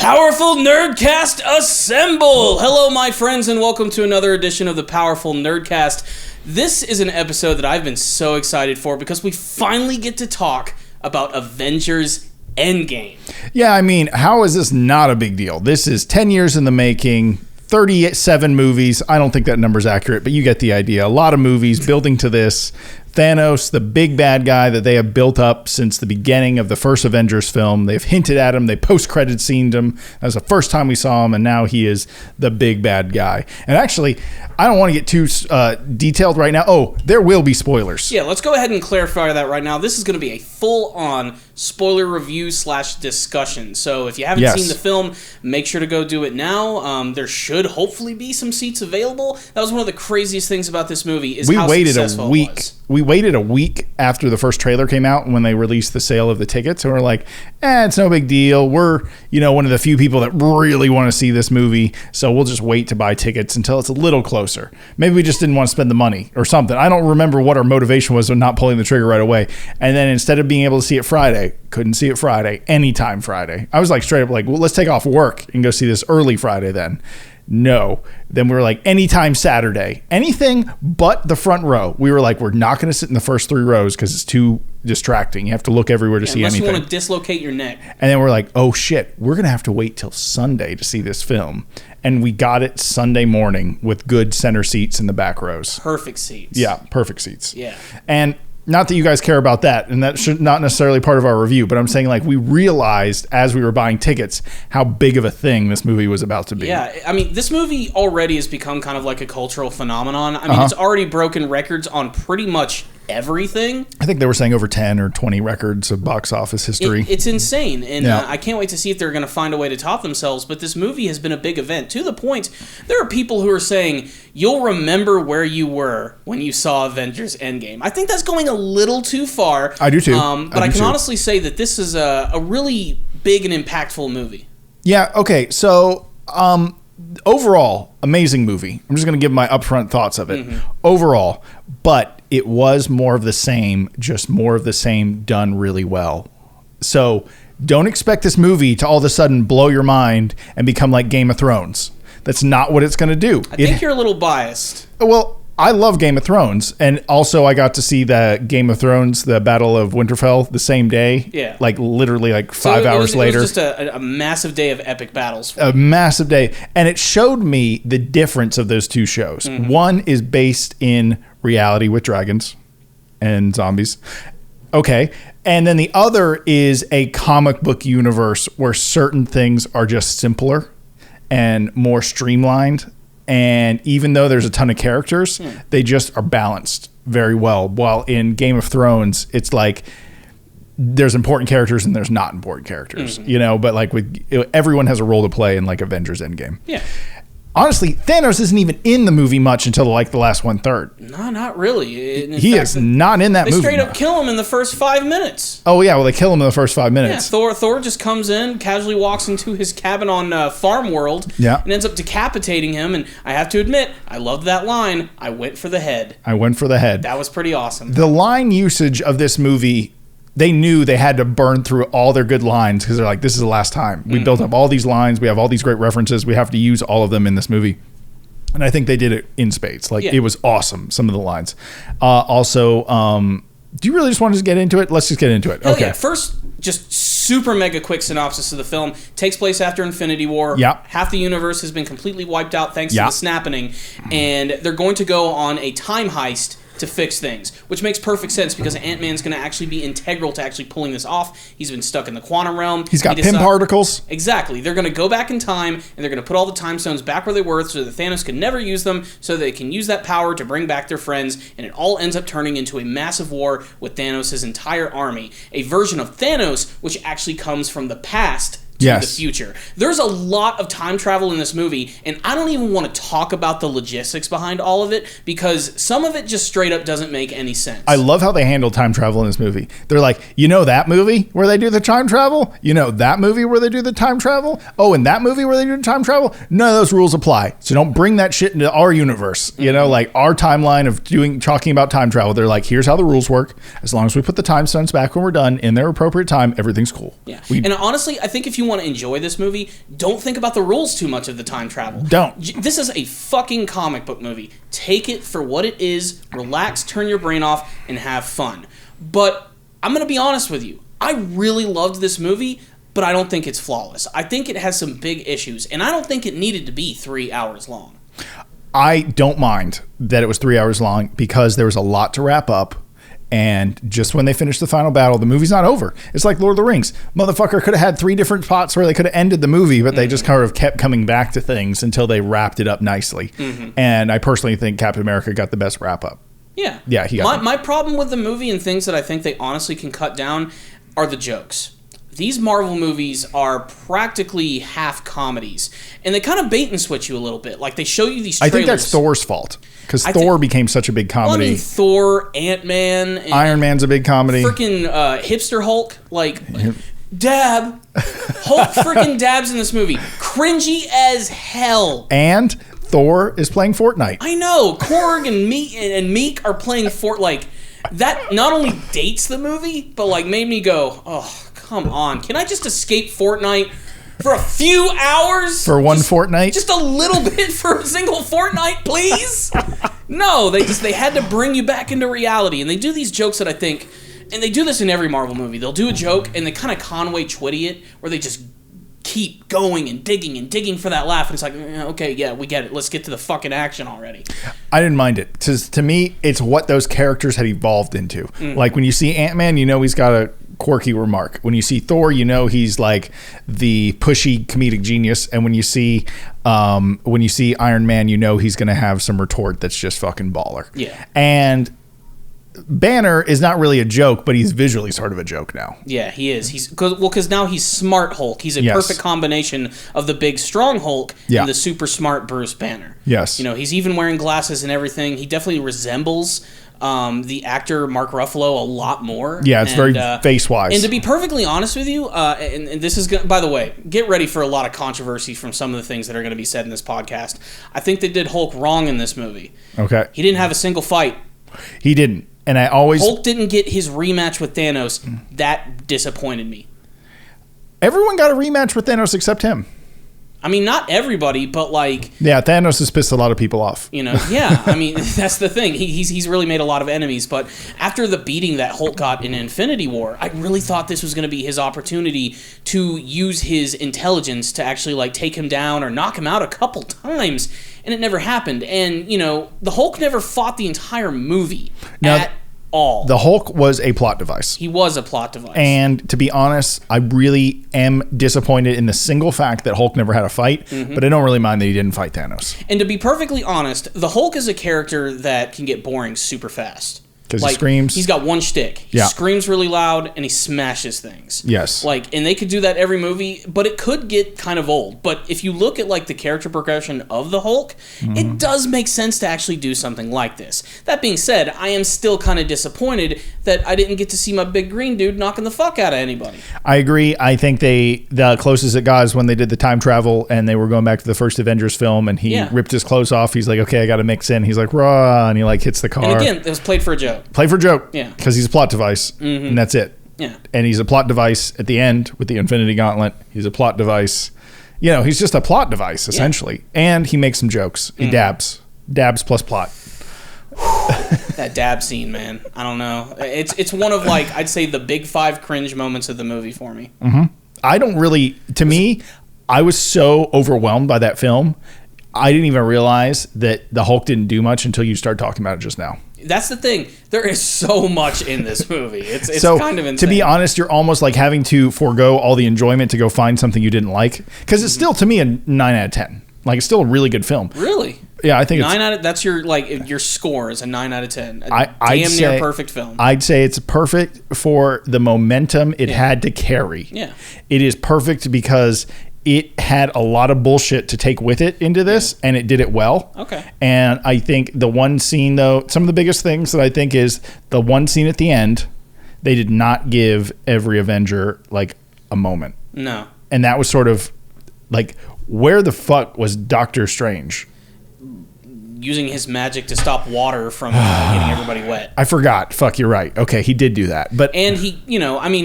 Powerful Nerdcast assemble! Hello, my friends, and welcome to another edition of the Powerful Nerdcast. This is an episode that I've been so excited for because we finally get to talk about Avengers Endgame. Yeah, I mean, how is this not a big deal? This is 10 years in the making, 37 movies. I don't think that number's accurate, but you get the idea. A lot of movies building to this. Thanos, the big bad guy that they have built up since the beginning of the first Avengers film. They've hinted at him. They post-credit scened him. That was the first time we saw him, and now he is the big bad guy. And actually, I don't want to get too detailed right now. Oh, there will be spoilers. Yeah, let's go ahead and clarify that right now. This is going to be a full-on spoiler review / discussion. So if you haven't seen the film, make sure to go do it now. There should hopefully be some seats available. That was one of the craziest things about this movie is how successful it was. We waited a week after the first trailer came out when they released the sale of the tickets, and we're like, it's no big deal. We're, one of the few people that really want to see this movie, so we'll just wait to buy tickets until it's a little closer. Maybe we just didn't want to spend the money or something. I don't remember what our motivation was of not pulling the trigger right away. And then instead of being able to see it Friday, couldn't see it Friday, anytime Friday. I was like straight up like, well, let's take off work and go see this early Friday then. No. Then we were like, anytime Saturday, anything but the front row. We were like, we're not going to sit in the first 3 rows because it's too distracting. You have to look everywhere to see anything. Unless you want to dislocate your neck. And then we're like, oh shit, we're going to have to wait till Sunday to see this film. And we got it Sunday morning with good center seats in the back rows. Perfect seats. Yeah, perfect seats. Yeah. And not that you guys care about that, and that should not necessarily part of our review, but I'm saying like we realized as we were buying tickets how big of a thing this movie was about to be. Yeah, I mean, this movie already has become kind of like a cultural phenomenon. I mean, it's already broken records on pretty much everything. I think they were saying over 10 or 20 records of box office history. It's insane, and I can't wait to see if they're going to find a way to top themselves, but this movie has been a big event, to the point there are people who are saying, you'll remember where you were when you saw Avengers Endgame. I think that's going a little too far. I do too. But I can honestly say that this is a really big and impactful movie. Yeah, okay, so overall, amazing movie. I'm just going to give my upfront thoughts of it. Overall, but it was more of the same, just more of the same done really well. So don't expect this movie to all of a sudden blow your mind and become like Game of Thrones. That's not what it's going to do. I think you're a little biased. Well, I love Game of Thrones, and also I got to see the Game of Thrones, the Battle of Winterfell, the same day. Yeah. Like literally like 5 hours later. It was just a massive day of epic battles. A massive day. And it showed me the difference of those two shows. One is based in reality with dragons and zombies. Okay. And then the other is a comic book universe where certain things are just simpler and more streamlined. And even though there's a ton of characters, they just are balanced very well. While in Game of Thrones, it's like there's important characters and there's not important characters, but like everyone has a role to play in like Avengers Endgame. Yeah. Honestly, Thanos isn't even in the movie much until like the last 1/3. No, not really. He is not in that movie. They straight up kill him in the first 5 minutes. Oh yeah, well they kill him in the first 5 minutes. Yeah, Thor just comes in, casually walks into his cabin on Farm World, and ends up decapitating him. And I have to admit, I loved that line. I went for the head. That was pretty awesome. The line usage of this movie, they knew they had to burn through all their good lines because they're like, this is the last time. We built up all these lines. We have all these great references. We have to use all of them in this movie. And I think they did it in spades. It was awesome, some of the lines. Also, do you really just want to get into it? Let's just get into it. Okay. Yeah. First, just super mega quick synopsis of the film. Takes place after Infinity War. Yep. Half the universe has been completely wiped out thanks to the snapping. And they're going to go on a time heist to fix things, which makes perfect sense because Ant-Man's going to actually be integral to actually pulling this off. He's been stuck in the quantum realm. He's got Pym particles. Exactly. They're going to go back in time, and they're going to put all the time stones back where they were so that Thanos can never use them, so they can use that power to bring back their friends, and it all ends up turning into a massive war with Thanos' entire army. A version of Thanos which actually comes from the past to the future. There's a lot of time travel in this movie, and I don't even want to talk about the logistics behind all of it because some of it just straight up doesn't make any sense. I love how they handle time travel in this movie. They're like, that movie where they do the time travel? That movie where they do the time travel? Oh, and that movie where they do the time travel? None of those rules apply. So don't bring that shit into our universe. Like our timeline of talking about time travel. They're like, here's how the rules work. As long as we put the time stones back when we're done in their appropriate time, everything's cool. Yeah. And honestly, I think if you want want to enjoy this movie, don't think about the rules too much of the time travel. Don't. This is a fucking comic book movie. Take it for what it is, relax, turn your brain off, and have fun. But I'm going to be honest with you. I really loved this movie, but I don't think it's flawless. I think it has some big issues, and I don't think it needed to be 3 hours long. I don't mind that it was 3 hours long because there was a lot to wrap up. And just when they finished the final battle, the movie's not over. It's like Lord of the Rings. Motherfucker could have had 3 different spots where they could have ended the movie, but they just kind of kept coming back to things until they wrapped it up nicely. And I personally think Captain America got the best wrap up. Yeah. Yeah, he got my problem with the movie and things that I think they honestly can cut down are the jokes. These Marvel movies are practically half comedies, and they kind of bait and switch you a little bit. Like, they show you these trailers. I think that's Thor's fault, because Thor became such a big comedy. Well, I mean, Thor, Ant-Man, Iron Man's a big comedy. Freaking hipster Hulk, like, dab. Hulk freaking dabs in this movie. Cringy as hell. And Thor is playing Fortnite. I know. Korg and Meek are playing Fortnite. Like, that not only dates the movie, but, like, made me go, oh, come on. Can I just escape Fortnite for a few hours? For one fortnight? Just a little bit for a single fortnight, please? No, they had to bring you back into reality. And they do these jokes that I think, and they do this in every Marvel movie. They'll do a joke and they kind of Conway Twitty it, where they just keep going and digging for that laugh. And it's like, okay, yeah, we get it. Let's get to the fucking action already. I didn't mind it. To me, it's what those characters had evolved into. Like, when you see Ant-Man, you know he's got a quirky remark. When you see Thor, you know he's like the pushy comedic genius. And when you see Iron Man, you know he's going to have some retort that's just fucking baller. Yeah. And Banner is not really a joke, but he's visually sort of a joke now. Yeah, he is. Because now he's Smart Hulk. He's a perfect combination of the big, strong Hulk and the super smart Bruce Banner. Yes. You know, he's even wearing glasses and everything. He definitely resembles the actor Mark Ruffalo a lot more. Yeah, it's very face-wise. And to be perfectly honest with you, and this is by the way, get ready for a lot of controversy from some of the things that are going to be said in this podcast. I think they did Hulk wrong in this movie. Okay. He didn't have a single fight. He didn't. And Hulk didn't get his rematch with Thanos. That disappointed me. Everyone got a rematch with Thanos except him. I mean, not everybody, but like... Yeah, Thanos has pissed a lot of people off. You know, yeah. I mean, that's the thing. He's really made a lot of enemies. But after the beating that Hulk got in Infinity War, I really thought this was going to be his opportunity to use his intelligence to actually, like, take him down or knock him out a couple times. And it never happened. And, you know, the Hulk never fought the entire movie at all. The Hulk was a plot device. He was a plot device. And to be honest, I really am disappointed in the single fact that Hulk never had a fight, but I don't really mind that he didn't fight Thanos. And to be perfectly honest, the Hulk is a character that can get boring super fast. Because he screams. He's got one shtick. He screams really loud and he smashes things. Yes. Like, and they could do that every movie, but it could get kind of old. But if you look at like the character progression of the Hulk, it does make sense to actually do something like this. That being said, I am still kind of disappointed that I didn't get to see my big green dude knocking the fuck out of anybody. I agree. I think the closest it got is when they did the time travel and they were going back to the first Avengers film and he ripped his clothes off. He's like, okay, I got to mix in. He's like, rah, and he like hits the car. And again, it was played for a joke. Play for a joke. Yeah. Because he's a plot device. And that's it. Yeah. And he's a plot device at the end with the Infinity Gauntlet. He's a plot device. You know, he's just a plot device, essentially. Yeah. And he makes some jokes. He dabs. Dabs plus plot. That dab scene, man. I don't know. It's one of, like, I'd say the big 5 cringe moments of the movie for me. I don't really... To me, I was so overwhelmed by that film, I didn't even realize that the Hulk didn't do much until you start talking about it just now. That's the thing. There is so much in this movie. It's so, kind of insane. To be honest, you're almost like having to forego all the enjoyment to go find something you didn't like. Because it's still, to me, a 9 out of 10. Like, it's still a really good film. Really? Yeah, I think 9 out of... That's your score is a 9 out of 10. Damn near perfect film. I'd say it's perfect for the momentum it had to carry. Yeah. It is perfect because... it had a lot of bullshit to take with it into this, and it did it well. Okay. And I think the one scene, though, some of the biggest things that I think is the one scene at the end, they did not give every Avenger, like, a moment. No. And that was sort of, like, where the fuck was Doctor Strange? using his magic to stop water from getting everybody wet. I forgot. Fuck, you're right. Okay, he did do that. And he,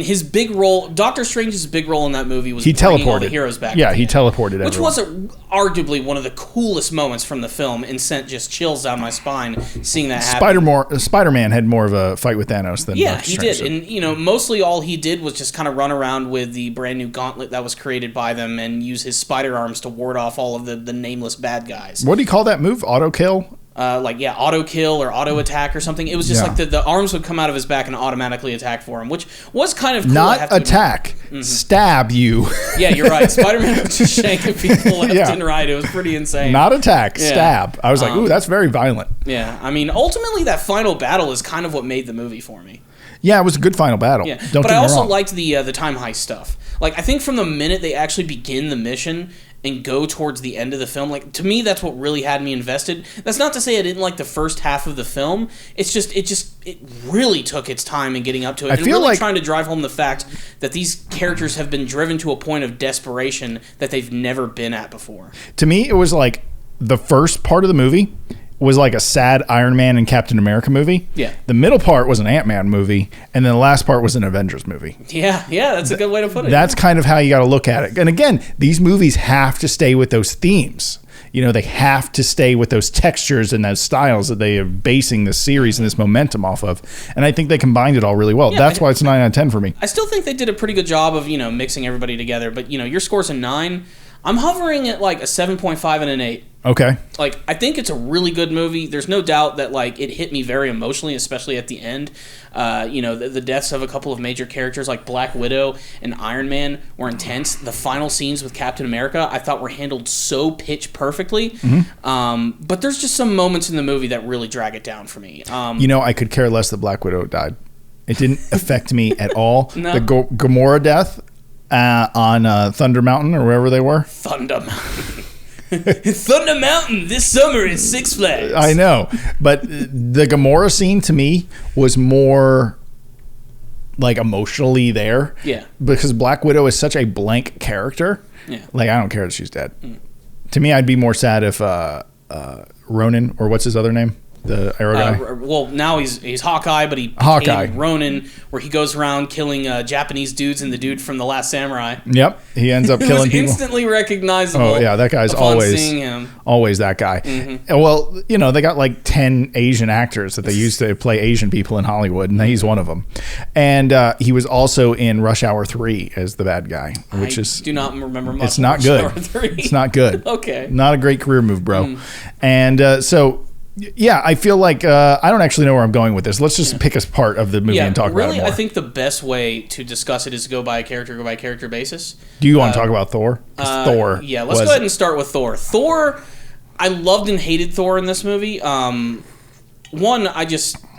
his big role, Doctor Strange's big role in that movie was he bringing teleported all the heroes back. Yeah, he teleported which everyone. was arguably one of the coolest moments from the film and sent just chills down my spine seeing that happen. Spider-Man had more of a fight with Thanos than Yeah, Doctor he Strange did. And, mostly all he did was just kind of run around with the brand new gauntlet that was created by them and use his spider arms to ward off all of the nameless bad guys. What do you call that move? Auto kill? Auto kill or auto attack or something. It was just like the arms would come out of his back and automatically attack for him, which was kind of cool. Not attack, stab you. Yeah, you're right. Spider-Man was just shanking people left and right. It was pretty insane. Not attack, stab. I was like, ooh, that's very violent. Yeah, I mean, ultimately that final battle is kind of what made the movie for me. Yeah, it was a good final battle. Yeah, but I also liked the time heist stuff. Like, I think from the minute they actually begin the mission and go towards the end of the film, like, to me, that's what really had me invested. That's not to say I didn't like the first half of the film. It's just it really took its time in getting up to it. I feel really like trying to drive home the fact that these characters have been driven to a point of desperation that they've never been at before. To me, it was like the first part of the movie was like a sad Iron Man and Captain America movie. Yeah. The middle part was an Ant-Man movie, and then the last part was an Avengers movie. Yeah, that's a good way to put it. That's kind of how you got to look at it. And again, these movies have to stay with those themes. They have to stay with those textures and those styles that they are basing this series and this momentum off of. And I think they combined it all really well. That's why it's 9 out of 10 for me. I still think they did a pretty good job of, mixing everybody together. But, your score's a 9. I'm hovering at like a 7.5 and an 8. Okay. Like, I think it's a really good movie. There's no doubt that, like, it hit me very emotionally, especially at the end. The deaths of a couple of major characters like Black Widow and Iron Man were intense. The final scenes with Captain America I thought were handled so pitch perfectly. Mm-hmm. But there's just some moments in the movie that really drag it down for me. I could care less that Black Widow died. It didn't affect me at all. No. The Gamora death on Thunder Mountain or wherever they were. Thunder Mountain. Thunder Mountain this summer at Six Flags. I know, but the Gamora scene to me was more like emotionally there. Yeah. Because Black Widow is such a blank character. Yeah. Like, I don't care that she's dead. To me, I'd be more sad if Ronan, or what's his other name? The arrow guy? Well, now he's Hawkeye, but he became Ronin, where he goes around killing Japanese dudes and the dude from The Last Samurai. Yep. He ends up killing people. Instantly recognizable. Oh, yeah. That guy's seeing him. Always that guy. Mm-hmm. Well, they got like 10 Asian actors that they used to play Asian people in Hollywood, and he's one of them. And he was also in Rush Hour 3 as the bad guy, which I do not remember much. It's not good. Rush Hour 3. It's not good. Okay. Not a great career move, bro. And so... Yeah, I feel like I don't actually know where I'm going with this. Let's just pick a part of the movie and talk about it more. I think the best way to discuss it is to go by character basis. Do you want to talk about Thor? Thor. Yeah, let's go ahead and start with Thor. Thor, I loved and hated Thor in this movie.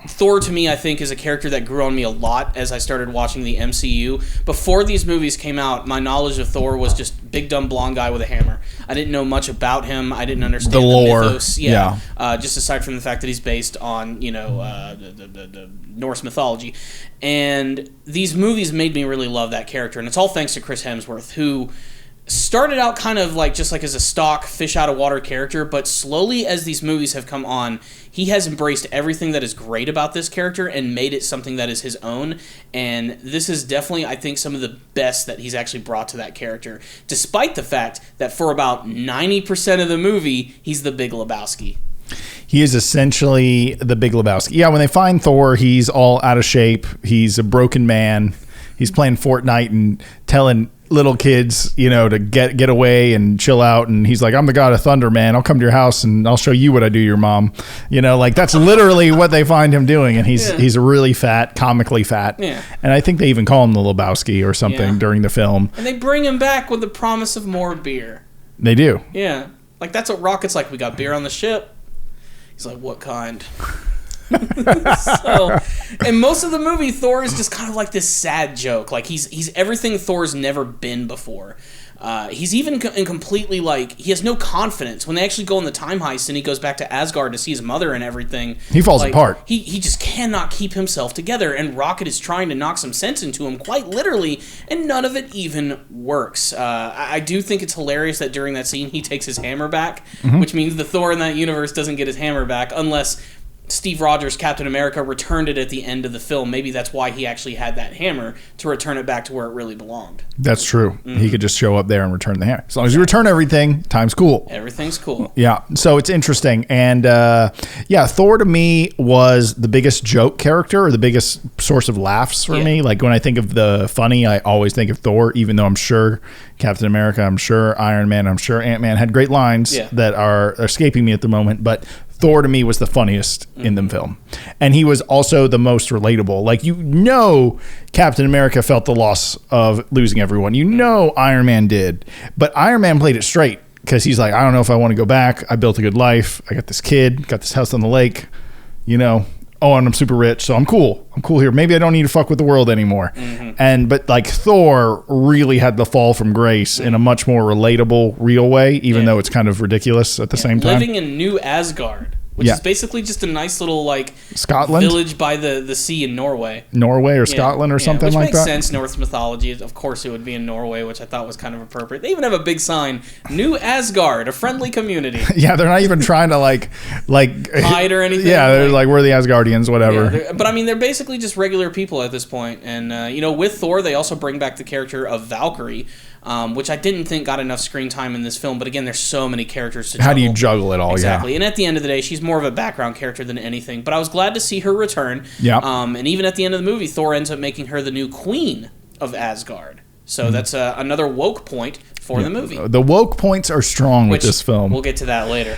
Thor to me, I think, is a character that grew on me a lot as I started watching the MCU. Before these movies came out, my knowledge of Thor was just big dumb blonde guy with a hammer. I didn't know much about him. I didn't understand the lore. Mythos. Just aside from the fact that he's based on the Norse mythology, and these movies made me really love that character, and it's all thanks to Chris Hemsworth, who started out kind of like just like as a stock fish out of water character, but slowly as these movies have come on, he has embraced everything that is great about this character and made it something that is his own. And this is definitely, I think, some of the best that he's actually brought to that character, despite the fact that for about 90% of the movie, he's the Big Lebowski. He is essentially the Big Lebowski. Yeah, when they find Thor, he's all out of shape. He's a broken man. He's playing Fortnite and telling little kids, to get away and chill out, and he's like, I'm the god of thunder, man. I'll come to your house and I'll show you what I do to your mom. That's literally what they find him doing, and he's really fat, comically fat. Yeah. And I think they even call him the Lebowski or something during the film. And they bring him back with the promise of more beer. They do. Yeah. Like, that's what Rocket's like. We got beer on the ship. He's like, what kind? And most of the movie, Thor is just kind of like this sad joke. Like, he's everything Thor's never been before. He's even completely like, he has no confidence when they actually go on the time heist and he goes back to Asgard to see his mother and everything. He falls apart. He just cannot keep himself together, and Rocket is trying to knock some sense into him, quite literally, and none of it even works. I do think it's hilarious that during that scene he takes his hammer back, which means the Thor in that universe doesn't get his hammer back unless Steve Rogers, Captain America, returned it at the end of the film. Maybe that's why he actually had that hammer, to return it back to where it really belonged. That's true. He could just show up there and return the hammer. As long as you return everything, time's cool. Everything's cool. Yeah, so it's interesting. And Thor to me was the biggest joke character, or the biggest source of laughs for me. Like when I think of the funny, I always think of Thor, even though I'm sure Captain America, I'm sure Iron Man, I'm sure Ant-Man had great lines that are escaping me at the moment. But Thor to me was the funniest in the film. And he was also the most relatable. Like, Captain America felt the loss of losing everyone. Iron Man did. But Iron Man played it straight because he's like, I don't know if I want to go back. I built a good life. I got this kid, got this house on the lake, Oh, and I'm super rich, so I'm cool. I'm cool here. Maybe I don't need to fuck with the world anymore. But like Thor really had the fall from grace in a much more relatable, real way, even though it's kind of ridiculous at the same time. Living in New Asgard, which is basically just a nice little Scotland village by the sea in Norway or Scotland or something which like makes that. Sense. Norse mythology, of course, it would be in Norway, which I thought was kind of appropriate. They even have a big sign: New Asgard, a friendly community. Yeah, they're not even trying to like hide or anything. Yeah, they're like, we're the Asgardians, whatever. Yeah, but I mean, they're basically just regular people at this point. And with Thor, they also bring back the character of Valkyrie, which I didn't think got enough screen time in this film. But again, there's so many characters to juggle. How do you juggle it all? Exactly. Yeah. And at the end of the day, she's more of a background character than anything. But I was glad to see her return. Yeah. And even at the end of the movie, Thor ends up making her the new queen of Asgard. So that's another woke point for the movie. The woke points are strong with this film. We'll get to that later.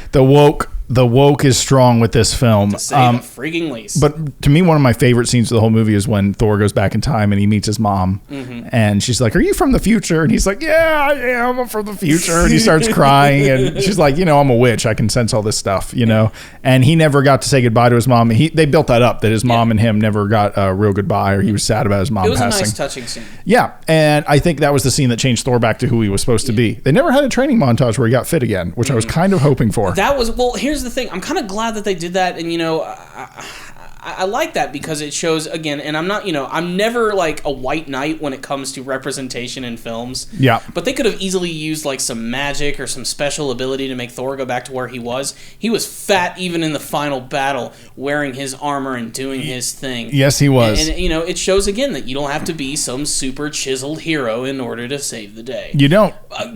The woke is strong with this film. To say the freaking least. But to me, one of my favorite scenes of the whole movie is when Thor goes back in time and he meets his mom. And she's like, are you from the future? And he's like, yeah, I am. I'm from the future. And he starts crying. And she's like, I'm a witch. I can sense all this stuff, And he never got to say goodbye to his mom. They built that up, that his mom and him never got a real goodbye, or he was sad about his mom passing. It was a nice, touching scene. Yeah. And I think that was the scene that changed Thor back to who he was supposed to be. They never had a training montage where he got fit again, which I was kind of hoping for. Here's the thing. I'm kind of glad that they did that, and I like that because it shows, again, and I'm not, I'm never like a white knight when it comes to representation in films. Yeah. But they could have easily used like some magic or some special ability to make Thor go back to where he was. He was fat even in the final battle, wearing his armor and doing his thing. Yes, he was. And it shows again that you don't have to be some super chiseled hero in order to save the day. You don't.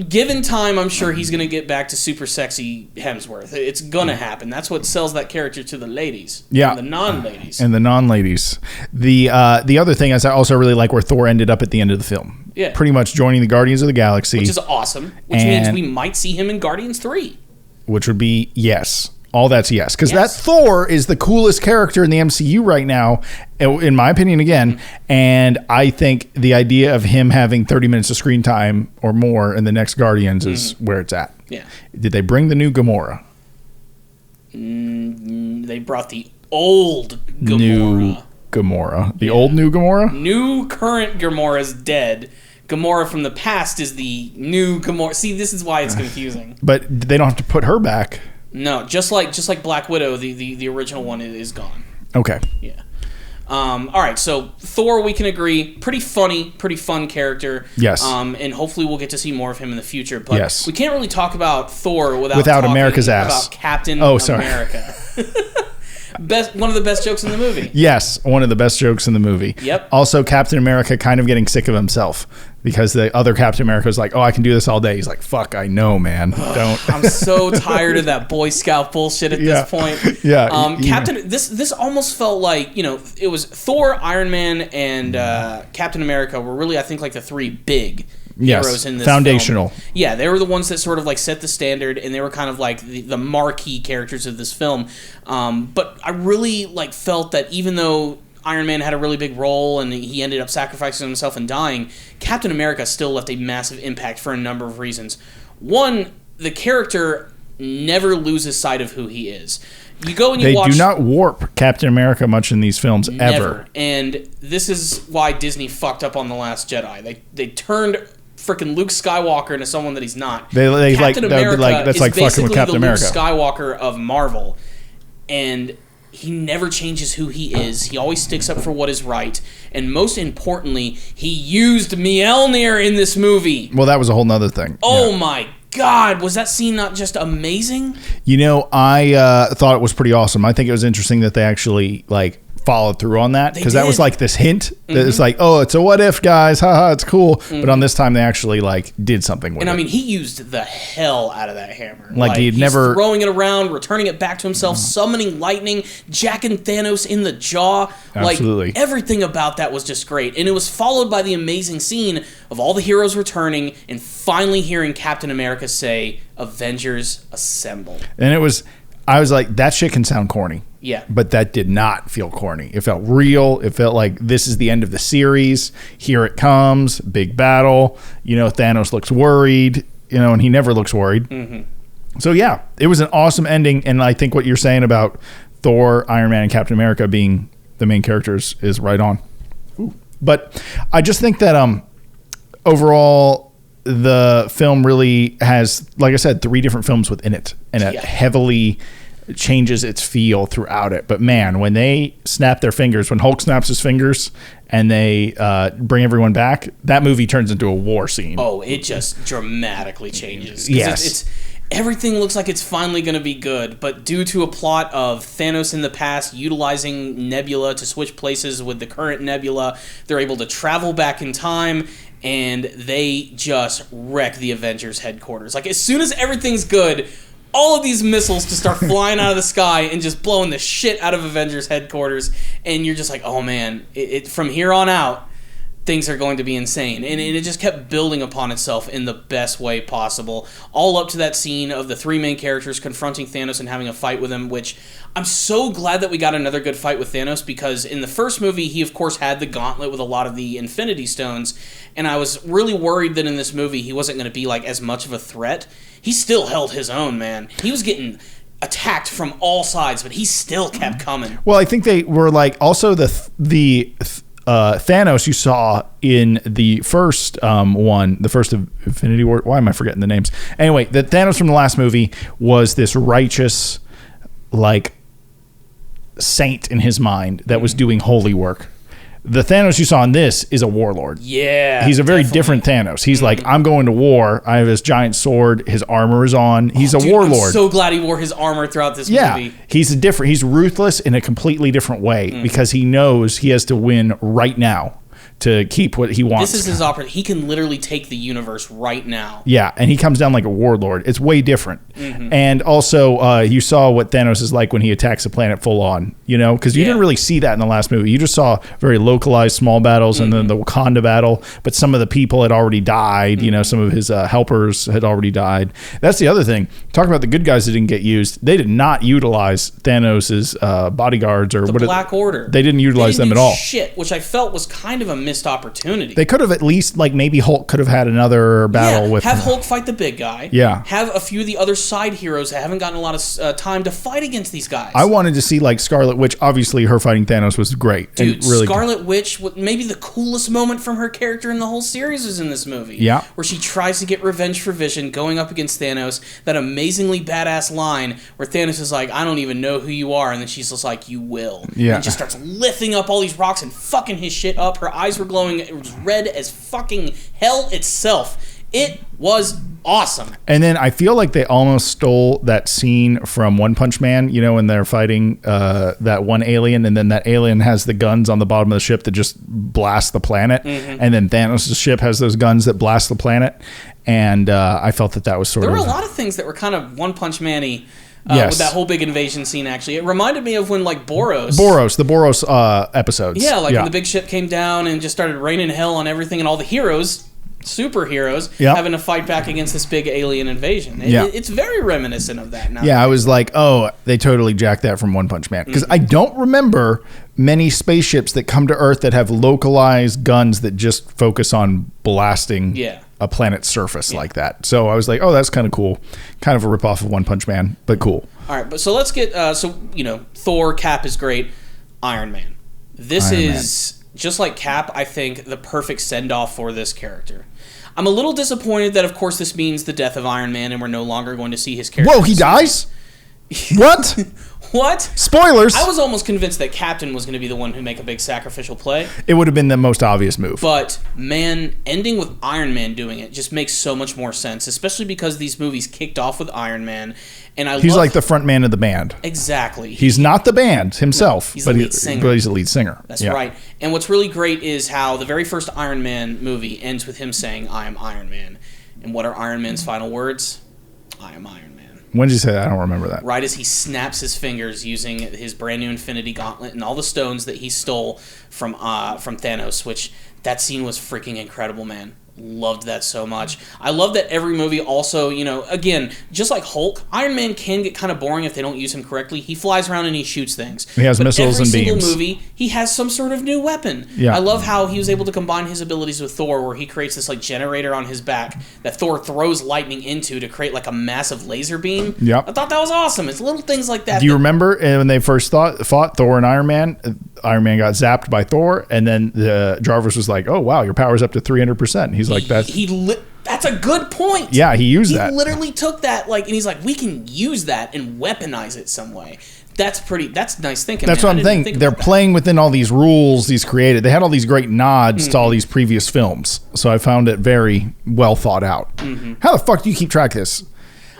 Given time, I'm sure he's going to get back to super sexy Hemsworth. It's going to happen. That's what sells that character to the ladies. Yeah. And the non-ladies. And the non-ladies. The other thing is I also really like where Thor ended up at the end of the film. Yeah. Pretty much joining the Guardians of the Galaxy. Which is awesome. Which means we might see him in Guardians 3. Which would be yes. All that's yes. Because that Thor is the coolest character in the MCU right now, in my opinion, again. And I think the idea of him having 30 minutes of screen time or more in the next Guardians is where it's at. Yeah. Did they bring the new Gamora? They brought the old Gamora. New Gamora. The old new Gamora? New current Gamora is dead. Gamora from the past is the new Gamora. See, this is why it's confusing. But they don't have to put her back. No, just like Black Widow, the original one is gone. Okay. Yeah. All right, so Thor, we can agree, pretty funny, pretty fun character. Yes. And hopefully we'll get to see more of him in the future. But we can't really talk about Thor without talking America's ass. About Captain America. One of the best jokes in the movie. Yes, one of the best jokes in the movie. Yep. Also, Captain America kind of getting sick of himself because the other Captain America is like, oh, I can do this all day. He's like, fuck, I know, man. Don't. I'm so tired of that Boy Scout bullshit at this point. Yeah. Captain, this almost felt like, it was Thor, Iron Man, and Captain America were really, I think, like the three big heroes in this foundational film. Yeah, they were the ones that sort of like set the standard, and they were kind of like the marquee characters of this film. But I really like felt that even though Iron Man had a really big role and he ended up sacrificing himself and dying, Captain America still left a massive impact for a number of reasons. One, the character never loses sight of who he is. You go and you watch. They do not warp Captain America much in these films, never. Ever. And this is why Disney fucked up on The Last Jedi. They turned freaking Luke Skywalker into someone that he's not. Captain America that's like fucking with Captain America. Luke Skywalker of Marvel, and he never changes who he is. He always sticks up for what is right, and most importantly, he used Mjolnir in this movie. Well, that was a whole nother thing. Oh my God, was that scene not just amazing? You know, I thought it was pretty awesome. I think it was interesting that they actually like followed through on that, because that was like this hint that it's like, oh, it's a what if, guys, haha, it's cool. But on this time they actually like did something with it. And I mean, he used the hell out of that hammer. Like he's never throwing it around, returning it back to himself, summoning lightning, jacking Thanos in the jaw. Absolutely. Like everything about that was just great. And it was followed by the amazing scene of all the heroes returning and finally hearing Captain America say, "Avengers assemble." And I was like, that shit can sound corny. Yeah. But that did not feel corny. It felt real. It felt like this is the end of the series. Here it comes. Big battle. You know, Thanos looks worried, you know, and he never looks worried. So, yeah, it was an awesome ending. And I think what you're saying about Thor, Iron Man, and Captain America being the main characters is right on. Ooh. But I just think that overall, the film really has, like I said, 3 different films within it. And it heavily changes its feel throughout it. But man, when they snap their fingers, when Hulk snaps his fingers and they bring everyone back, that movie turns into a war scene. Oh, it just dramatically changes. Yes. It's everything looks like it's finally going to be good, but due to a plot of Thanos in the past utilizing Nebula to switch places with the current Nebula, they're able to travel back in time, and they just wreck the Avengers headquarters. Like, as soon as everything's good, all of these missiles just start flying out of the sky and just blowing the shit out of Avengers headquarters, and you're just like, oh man, from here on out, things are going to be insane. And it just kept building upon itself in the best way possible, all up to that scene of the 3 main characters confronting Thanos and having a fight with him, which I'm so glad that we got another good fight with Thanos, because in the first movie, he of course had the gauntlet with a lot of the Infinity Stones, and I was really worried that in this movie he wasn't going to be like as much of a threat. He still held his own, man. He was getting attacked from all sides, but he still kept coming. Well, I think they were like also the Thanos you saw in the first one, the first of Infinity War. Why am I forgetting the names? Anyway, the Thanos from the last movie was this righteous, like, saint in his mind that was doing holy work. The Thanos you saw in this is a warlord. Yeah. He's a very different Thanos. He's like, I'm going to war. I have this giant sword. His armor is on. He's a warlord. I'm so glad he wore his armor throughout this movie. He's ruthless in a completely different way because he knows he has to win right now to keep what he wants. This is his opportunity. He can literally take the universe right now. Yeah, and he comes down like a warlord. It's way different. And also, you saw what Thanos is like when he attacks a planet full on, you know? Because you didn't really see that in the last movie. You just saw very localized small battles and then the Wakanda battle, but some of the people had already died. You know, some of his helpers had already died. That's the other thing. Talk about the good guys that didn't get used. They did not utilize Thanos' bodyguards or the Black Order. They didn't utilize them at all. Shit, which I felt was kind of a missed opportunity. They could have at least, like, maybe Hulk could have had another battle with have Hulk fight the big guy. Yeah. Have a few of the other side heroes that haven't gotten a lot of time to fight against these guys. I wanted to see, like, Scarlet Witch. Obviously, her fighting Thanos was great. Dude, really Scarlet Witch, maybe the coolest moment from her character in the whole series is in this movie. Yeah. Where she tries to get revenge for Vision going up against Thanos. That amazingly badass line where Thanos is like, I don't even know who you are. And then she's just like, you will. Yeah. And just starts lifting up all these rocks and fucking his shit up. Her eyes were glowing. It was red as fucking hell itself. It was awesome. And then I feel like they almost stole that scene from One Punch Man, you know, when they're fighting that one alien, and then that alien has the guns on the bottom of the ship that just blast the planet. And then Thanos' ship has those guns that blast the planet. And I felt that was There were a lot of things that were kind of One Punch Man-y. With that whole big invasion scene, actually. It reminded me of when, like, the Boros episodes. Yeah, like when the big ship came down and just started raining hell on everything, and all the heroes, superheroes, having to fight back against this big alien invasion. It's very reminiscent of that now. Yeah, I was like, oh, they totally jacked that from One Punch Man. Because I don't remember many spaceships that come to Earth that have localized guns that just focus on blasting a planet's surface like that. So I was like, oh, that's kind of cool. Kind of a ripoff of One Punch Man, but cool. All right, but so let's get, Thor, Cap is great. Iron Man. This is just like Cap, I think the perfect send-off for this character. I'm a little disappointed that, of course, this means the death of Iron Man, and we're no longer going to see his character. Whoa, he dies? What? What? Spoilers. I was almost convinced that Captain was going to be the one who make a big sacrificial play. It would have been the most obvious move. But, man, ending with Iron Man doing it just makes so much more sense, especially because these movies kicked off with Iron Man. And he's like the front man of the band. Exactly. He's not the band himself, he's the lead singer. But he's the lead singer. That's right. And what's really great is how the very first Iron Man movie ends with him saying, "I am Iron Man." And what are Iron Man's final words? "I am Iron Man." When did you say that? I don't remember that. Right as he snaps his fingers using his brand new Infinity Gauntlet and all the stones that he stole from Thanos, which that scene was freaking incredible, man. Loved that so much. I love that every movie also, again, just like Hulk, Iron Man can get kind of boring if they don't use him correctly. He flies around and he shoots things. He has missiles and beams. Every single movie, he has some sort of new weapon. Yeah. I love how he was able to combine his abilities with Thor, where he creates this like generator on his back that Thor throws lightning into to create like a massive laser beam. Yep. I thought that was awesome. It's little things like that. Do you remember when they first fought Thor and Iron Man? Iron Man got zapped by Thor, and then Jarvis was like, "Oh wow, your power's up to 300%." He's like, that's a good point. Yeah, he used that. He literally took that, and he's like, we can use that and weaponize it some way. That's nice thinking. That's what I'm thinking. They're playing within all these rules he's created. They had all these great nods to all these previous films. So I found it very well thought out. How the fuck do you keep track of this?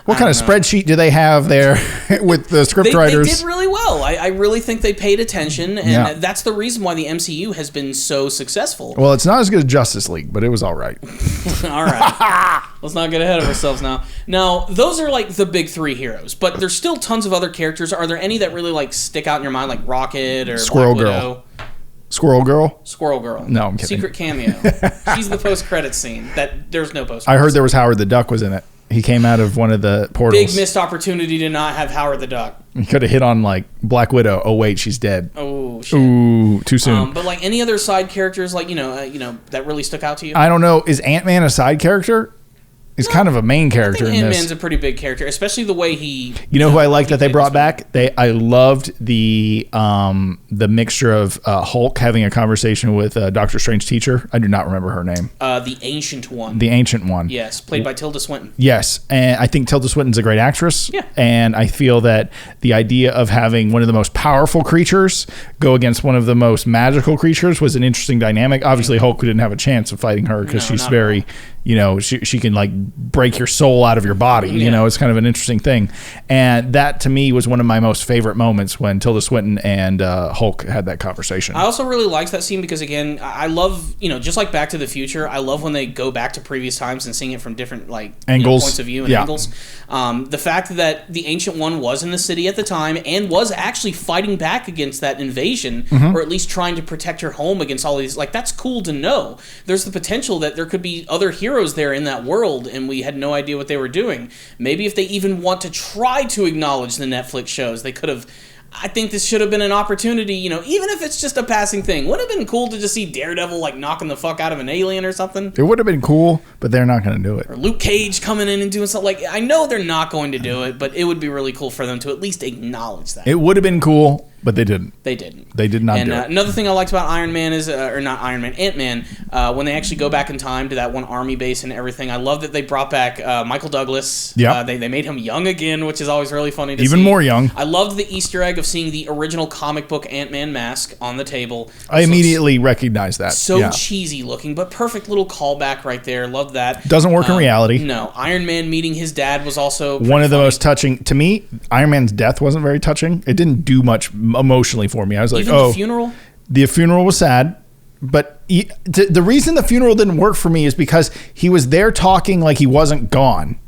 What kind of spreadsheet do they have there with the scriptwriters? They did really well. I really think they paid attention, and that's the reason why the MCU has been so successful. Well, it's not as good as Justice League, but it was all right. All right. Let's not get ahead of ourselves now. Now, those are like the big three heroes, but there's still tons of other characters. Are there any that really like stick out in your mind, like Rocket or Squirrel Black Girl? Widow? Squirrel Girl? Squirrel Girl. No, I'm kidding. Secret cameo. She's the post-credit scene. There's no post-credit. I heard there was Howard the Duck was in it. He came out of one of the portals. Big missed opportunity to not have Howard the Duck. He could have hit on like Black Widow. Oh wait, she's dead. Oh shit. Ooh, too soon. But like any other side characters, like that really stuck out to you? I don't know. Is Ant-Man a side character? He's kind of a main character in this. Ant-Man's a pretty big character, especially the way he. You know who I like that they brought back? I loved the mixture of Hulk having a conversation with Doctor Strange teacher. I do not remember her name. The Ancient One. The Ancient One. Yes, played by Tilda Swinton. Yes, and I think Tilda Swinton's a great actress. Yeah. And I feel that the idea of having one of the most powerful creatures go against one of the most magical creatures was an interesting dynamic. Obviously, Hulk didn't have a chance of fighting her because she's very, she can like break your soul out of your body. Yeah. It's kind of an interesting thing. And that to me was one of my most favorite moments when Tilda Swinton and Hulk had that conversation. I also really liked that scene because, again, I love, just like Back to the Future, I love when they go back to previous times and seeing it from different angles, points of view and angles. The fact that the Ancient One was in the city at the time and was actually fighting back against that invasion, or at least trying to protect her home against all these, that's cool to know. There's the potential that there could be other heroes there in that world and we had no idea what they were doing. Maybe if they even want to try to acknowledge the Netflix shows, they could have. I think this should have been an opportunity, even if it's just a passing thing. Wouldn't it have been cool to just see Daredevil knocking the fuck out of an alien or something? It would have been cool, but they're not going to do it. Or Luke Cage coming in and doing something. I know they're not going to do it, but it would be really cool for them to at least acknowledge that. It would have been cool, but they didn't. They didn't. They did not do it. Another thing I liked about Iron Man is, or not Iron Man, Ant-Man, when they actually go back in time to that one army base and everything, I love that they brought back Michael Douglas. Yeah. They made him young again, which is always really funny to see. Even more young. I loved the Easter egg of seeing the original comic book Ant-Man mask on the table. I immediately recognized that. So cheesy looking, but perfect little callback right there. Loved that. Doesn't work in reality. No. Iron Man meeting his dad was also one of the most touching. To me, Iron Man's death wasn't very touching. It didn't do much emotionally for me. I was like, the funeral? The funeral was sad, but the reason the funeral didn't work for me is because he was there talking like he wasn't gone.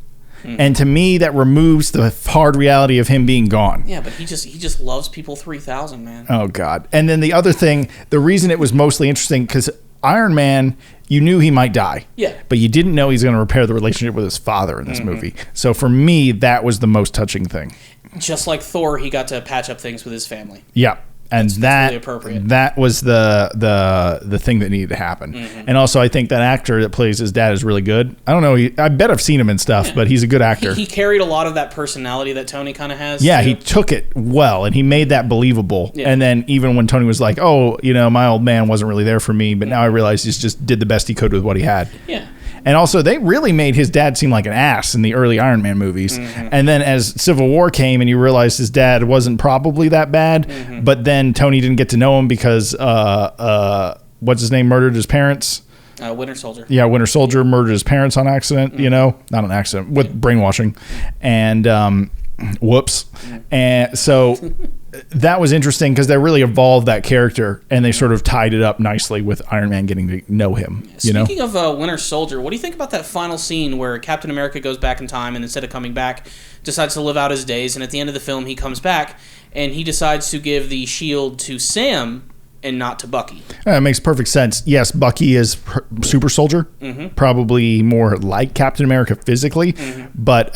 And to me, that removes the hard reality of him being gone. Yeah, but he just loves people 3,000, man. Oh, God. And then the other thing, the reason it was mostly interesting, because Iron Man, you knew he might die. Yeah. But you didn't know he's going to repair the relationship with his father in this movie. So for me, that was the most touching thing. Just like Thor, he got to patch up things with his family. Yeah. And that's really appropriate. That was the thing that needed to happen. And also, I think that actor that plays his dad is really good. I don't know. I bet I've seen him in stuff, but he's a good actor. He carried a lot of that personality that Tony kind of has. Yeah, too. he took it well, and he made that believable. Yeah. And then even when Tony was like, "Oh, my old man wasn't really there for me," but now I realize he just did the best he could with what he had. Yeah. And also, they really made his dad seem like an ass in the early Iron Man movies. And then as Civil War came and you realized his dad wasn't probably that bad, but then Tony didn't get to know him because, what's his name, murdered his parents. Winter Soldier. Yeah, Winter Soldier murdered his parents on accident, not on accident, with brainwashing. And whoops. And so that was interesting because they really evolved that character and they sort of tied it up nicely with Iron Man getting to know him. Speaking of Winter Soldier, what do you think about that final scene where Captain America goes back in time and instead of coming back, decides to live out his days, and at the end of the film he comes back and he decides to give the shield to Sam and not to Bucky? It makes perfect sense. Yes, Bucky is super soldier, probably more like Captain America physically, but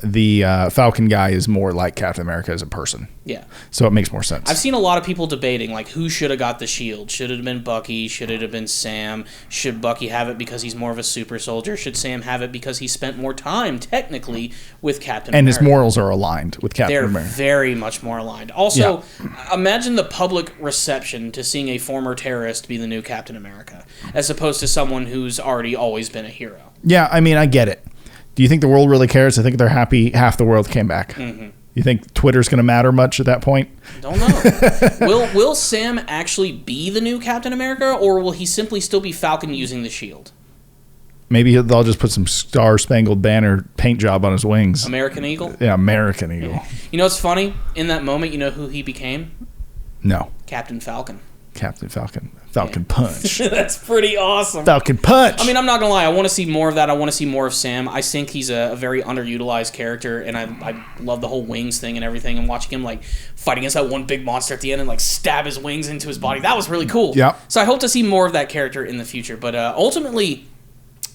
the Falcon guy is more like Captain America as a person. Yeah. So it makes more sense. I've seen a lot of people debating, like, who should have got the shield? Should it have been Bucky? Should it have been Sam? Should Bucky have it because he's more of a super soldier? Should Sam have it because he spent more time, technically, with Captain America? And his morals are aligned with Captain America. They're very much more aligned. Also, imagine the public reception to seeing a former terrorist be the new Captain America, as opposed to someone who's already always been a hero. Yeah, I mean, I get it. Do you think the world really cares? I think they're happy half the world came back. You think Twitter's going to matter much at that point? Don't know. Will Sam actually be the new Captain America, or will he simply still be Falcon using the shield? Maybe they'll just put some Star-Spangled Banner paint job on his wings. American Eagle? Yeah, American Eagle. Yeah. You know what's funny? In that moment, you know who he became? No. Captain Falcon. Captain Falcon. Falcon Punch. That's pretty awesome. Falcon Punch. I mean, I'm not going to lie. I want to see more of that. I want to see more of Sam. I think he's a very underutilized character, and I love the whole wings thing and everything, and watching him, like, fight against that one big monster at the end and, like, stab his wings into his body. That was really cool. Yeah. So I hope to see more of that character in the future. But ultimately,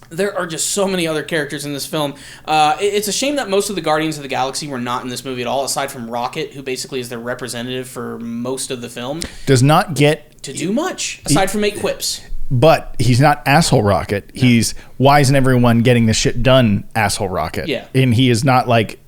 there are just so many other characters in this film. It's a shame that most of the Guardians of the Galaxy were not in this movie at all, aside from Rocket, who basically is their representative for most of the film. Does not get to do much, aside from make quips. But he's not asshole Rocket. No. He's why isn't everyone getting this shit done, asshole Rocket? Yeah. And he is not like...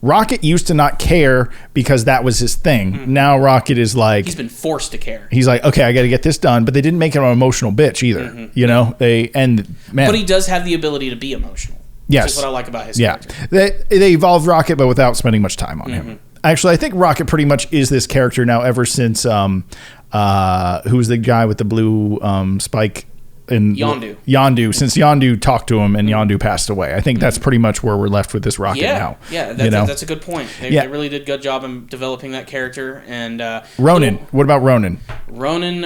Rocket used to not care because that was his thing. Now Rocket is like... He's been forced to care. He's like, okay, I got to get this done. But they didn't make him an emotional bitch either. You know? But he does have the ability to be emotional. Yes. Which is what I like about his character. They evolved Rocket, but without spending much time on him. Actually, I think Rocket pretty much is this character now ever since... who's the guy with the blue spike? Yondu. Since Yondu talked to him and Yondu passed away, I think that's pretty much where we're left with this Rocket now. Yeah, that's a good point. They really did a good job in developing that character. And Ronan. What about Ronan? Ronan,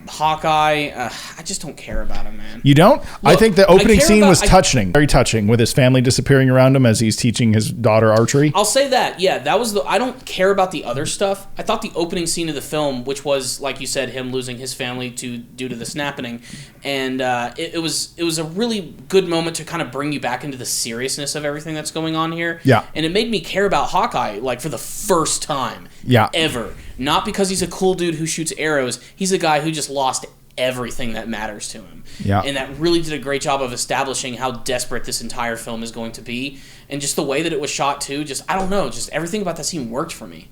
Hawkeye. I just don't care about him, man. You don't? Look, I think the opening scene was touching, very touching, with his family disappearing around him as he's teaching his daughter archery. I'll say that. Yeah, that was I don't care about the other stuff. I thought the opening scene of the film, which was, like you said, him losing his family due to the snapping, and it was a really good moment to kind of bring you back into the seriousness of everything that's going on here. Yeah. And it made me care about Hawkeye, like, for the first time ever. Not because he's a cool dude who shoots arrows. He's a guy who just lost everything that matters to him. Yeah. And that really did a great job of establishing how desperate this entire film is going to be. And just the way that it was shot, too, I don't know, just everything about that scene worked for me.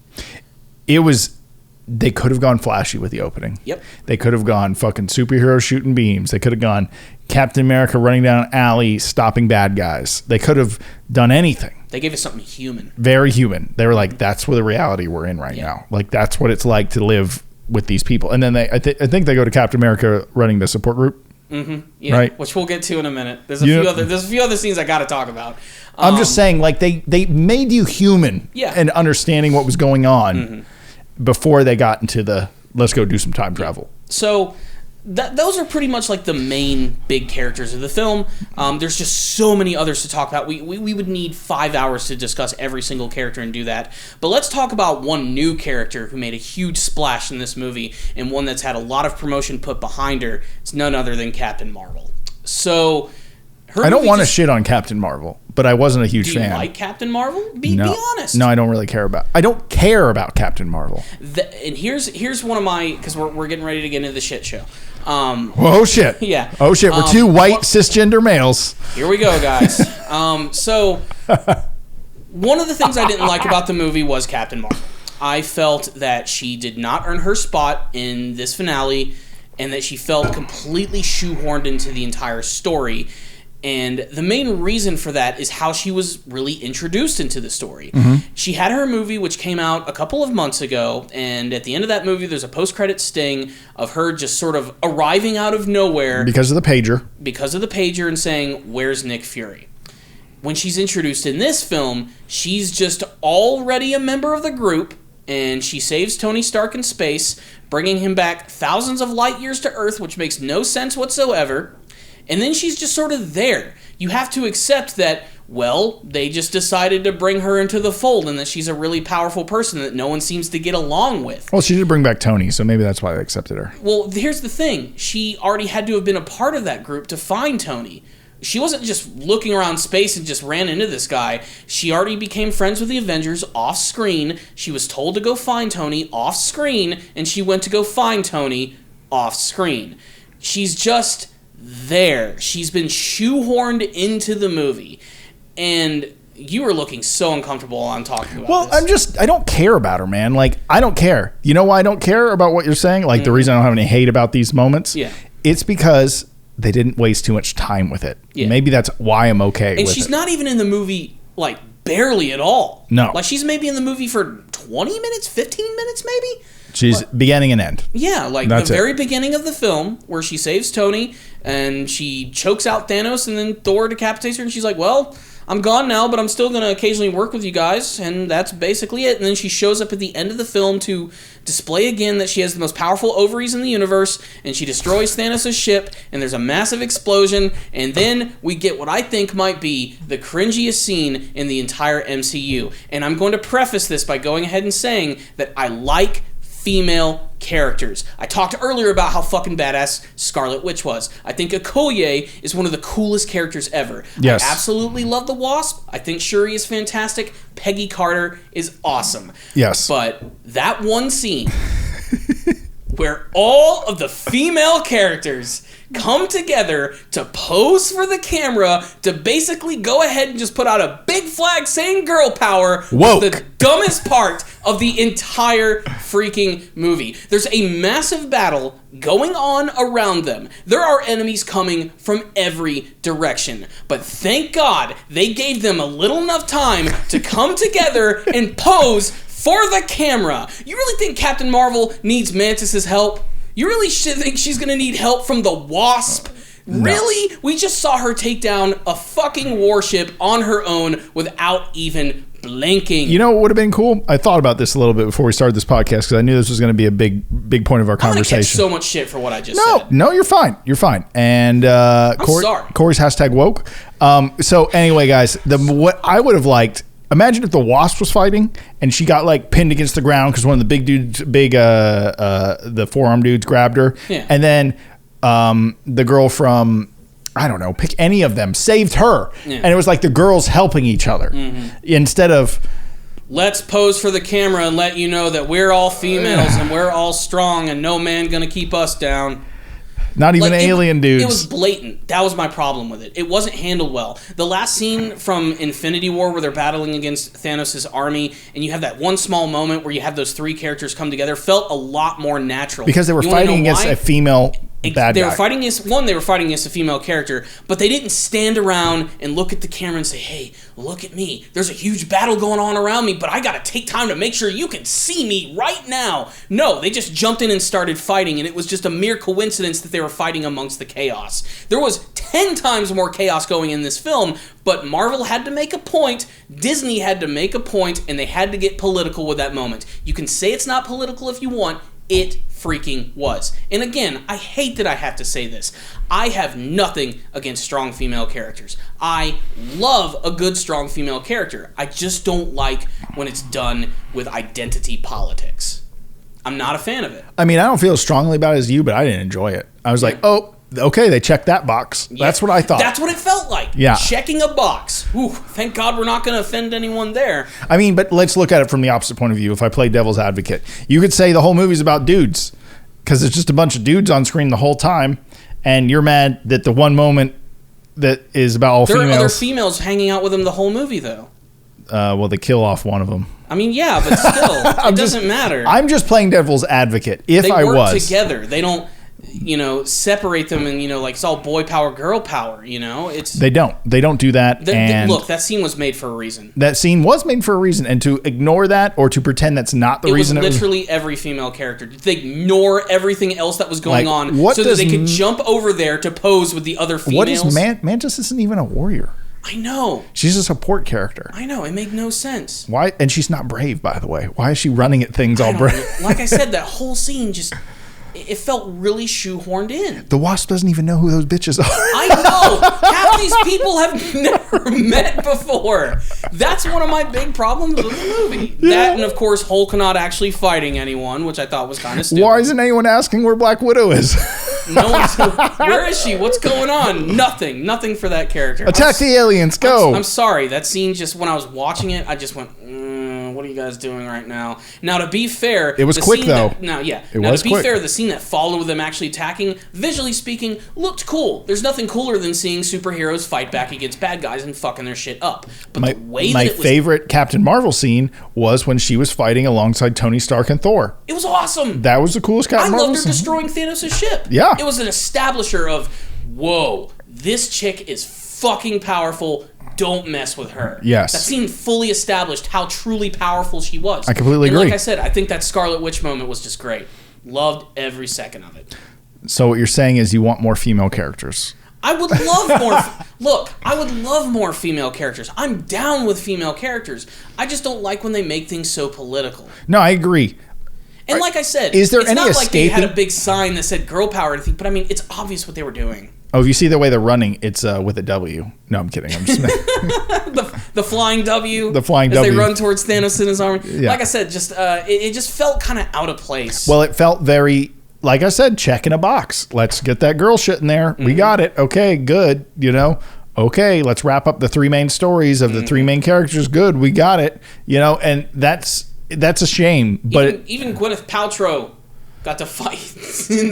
They could have gone flashy with the opening. Yep. They could have gone fucking superhero shooting beams. They could have gone Captain America running down an alley stopping bad guys. They could have done anything. They gave us something human. Very human. They were like, that's where the reality we're in right now. Like, that's what it's like to live with these people. And then I think they go to Captain America running the support group. Mm-hmm. Yeah, right. Which we'll get to in a minute. There's a few other scenes I got to talk about. I'm just saying, like, they made you human and understanding what was going on before they got into the let's go do some time travel. So those are pretty much like the main big characters of the film. There's just so many others to talk about. We would need 5 hours to discuss every single character and do that. But let's talk about one new character who made a huge splash in this movie and one that's had a lot of promotion put behind her. It's none other than Captain Marvel. So I don't want to shit on Captain Marvel, but I wasn't a huge fan. Do you fan. like Captain Marvel? Be honest. No, I don't really care about. I don't care about Captain Marvel. And here's one of my, because we're getting ready to get into the shit show. Oh shit! Yeah. Oh shit! We're two white cisgender males. Here we go, guys. So one of the things I didn't like about the movie was Captain Marvel. I felt that she did not earn her spot in this finale, and that she felt completely shoehorned into the entire story. And the main reason for that is how she was really introduced into the story. Mm-hmm. She had her movie, which came out a couple of months ago, and at the end of that movie, there's a post-credit sting of her just sort of arriving out of nowhere. Because of the pager. Because of the pager, and saying, "Where's Nick Fury?" When she's introduced in this film, she's just already a member of the group, and she saves Tony Stark in space, bringing him back thousands of light years to Earth, which makes no sense whatsoever. And then she's just sort of there. You have to accept that, well, they just decided to bring her into the fold and that she's a really powerful person that no one seems to get along with. Well, she did bring back Tony, so maybe that's why they accepted her. Well, here's the thing. She already had to have been a part of that group to find Tony. She wasn't just looking around space and just ran into this guy. She already became friends with the Avengers off screen. She was told to go find Tony off screen, and she went to go find Tony off screen. She's just there. She's been shoehorned into the movie. And you were looking so uncomfortable while I'm talking about this. I don't care about her, man. Like, I don't care. You know why I don't care about what you're saying? Like, the reason I don't have any hate about these moments? Yeah. It's because they didn't waste too much time with it. Yeah. Maybe that's why I'm okay with it. And she's not even in the movie, like, barely at all. No. Like, she's maybe in the movie for 20 minutes, 15 minutes maybe? She's beginning and end. Yeah, like that's the very beginning of the film where she saves Tony and she chokes out Thanos and then Thor decapitates her and she's like, well, I'm gone now, but I'm still going to occasionally work with you guys, and that's basically it. And then she shows up at the end of the film to display again that she has the most powerful ovaries in the universe, and she destroys Thanos' ship, and there's a massive explosion, and then we get what I think might be the cringiest scene in the entire MCU. And I'm going to preface this by going ahead and saying that I like female characters. I talked earlier about how fucking badass Scarlet Witch was. I think Okoye is one of the coolest characters ever. Yes. I absolutely love the Wasp. I think Shuri is fantastic. Peggy Carter is awesome. Yes. But that one scene where all of the female characters come together to pose for the camera to basically go ahead and just put out a big flag saying girl power was the dumbest part of the entire freaking movie. There's a massive battle going on around them. There are enemies coming from every direction. But thank God they gave them a little enough time to come together and pose for the camera. You really think Captain Marvel needs Mantis's help? You really think she's going to need help from the Wasp? No. Really? We just saw her take down a fucking warship on her own without even blinking. You know what would have been cool? I thought about this a little bit before we started this podcast because I knew this was going to be a big point of our conversation. I'm going to catch so much shit for what I just said. No, you're fine. You're fine. And I'm sorry. Corey's hashtag woke. So anyway, guys, what I would have liked, imagine if the Wasp was fighting and she got like pinned against the ground because one of the big dudes, the forearm dudes grabbed her. Yeah. And then the girl from, I don't know, pick any of them, saved her. Yeah. And it was like the girls helping each other instead of, let's pose for the camera and let you know that we're all females and we're all strong and no man gonna keep us down. Not even alien dudes. It was blatant. That was my problem with it. It wasn't handled well. The last scene from Infinity War where they're battling against Thanos' army, and you have that one small moment where you have those three characters come together, felt a lot more natural. Because they were fighting against a female bad guy. They were fighting against a female character, but they didn't stand around and look at the camera and say, hey, look at me. There's a huge battle going on around me, but I gotta take time to make sure you can see me right now. No, they just jumped in and started fighting, and it was just a mere coincidence that they were fighting amongst the chaos. There was 10 times more chaos going in this film, but Marvel had to make a point, Disney had to make a point, and they had to get political with that moment. You can say it's not political if you want, it freaking was. And again, I hate that I have to say this. I have nothing against strong female characters. I love a good strong female character. I just don't like when it's done with identity politics. I'm not a fan of it. I mean, I don't feel as strongly about it as you, but I didn't enjoy it. I was like, oh, okay, they checked that box. Yeah. That's what I thought. That's what it felt like. Yeah. Checking a box. Ooh, thank God we're not going to offend anyone there. I mean, but let's look at it from the opposite point of view. If I play devil's advocate, you could say the whole movie's about dudes because it's just a bunch of dudes on screen the whole time, and you're mad that the one moment that is about all females. There are other females hanging out with him the whole movie, though. Well, they kill off one of them. I mean, yeah, but still, it doesn't matter. I'm just playing devil's advocate. They work together. They don't, separate them and, like it's all boy power, girl power, They don't do that. And look, that scene was made for a reason. That scene was made for a reason. And to ignore that or to pretend that's not the reason. It was literally every female character. They ignore everything else that was going on so that they could jump over there to pose with the other females. What is Mantis isn't even a warrior. I know. She's a support character. I know. It made no sense. Why? And she's not brave, by the way. Why is she running at things all brave? Like I said, that whole scene it felt really shoehorned in. The Wasp doesn't even know who those bitches are. I know. Half these people have never met before. That's one of my big problems with the movie. Yeah. That and, of course, Hulk not actually fighting anyone, which I thought was kind of stupid. Why isn't anyone asking where Black Widow is? No one's... Where is she? What's going on? Nothing. Nothing for that character. Attack the aliens. Go. I'm sorry. That scene just... When I was watching it, I just went... what are you guys doing right now? Now, to be fair... It was quick, though. To be fair, the scene that followed them actually attacking, visually speaking, looked cool. There's nothing cooler than seeing superheroes fight back against bad guys and fucking their shit up. But the way that it was... My favorite Captain Marvel scene was when she was fighting alongside Tony Stark and Thor. It was awesome. That was the coolest Captain Marvel scene. I loved her destroying Thanos' ship. Yeah. It was an establisher of, whoa, this chick is fucking powerful. Don't mess with her. Yes. That scene fully established how truly powerful she was. I completely agree. Like I said, I think that Scarlet Witch moment was just great. Loved every second of it. So what you're saying is you want more female characters. I would love more... Look, I would love more female characters. I'm down with female characters. I just don't like when they make things so political. No, I agree. And like I said, is there it's any not escaping? Like they had a big sign that said girl power or anything, but I mean, it's obvious what they were doing. Oh, if you see the way they're running, it's with a W. No, I'm kidding. I'm just the flying W. The flying as W. They run towards Thanos in his army. Yeah. Like I said, just it just felt kind of out of place. Well, it felt very, like I said, check in a box. Let's get that girl shit in there. Mm-hmm. We got it. Okay, good. Okay, let's wrap up the three main stories of the three main characters. Good, we got it. And that's a shame. But even Gwyneth Paltrow got to fight.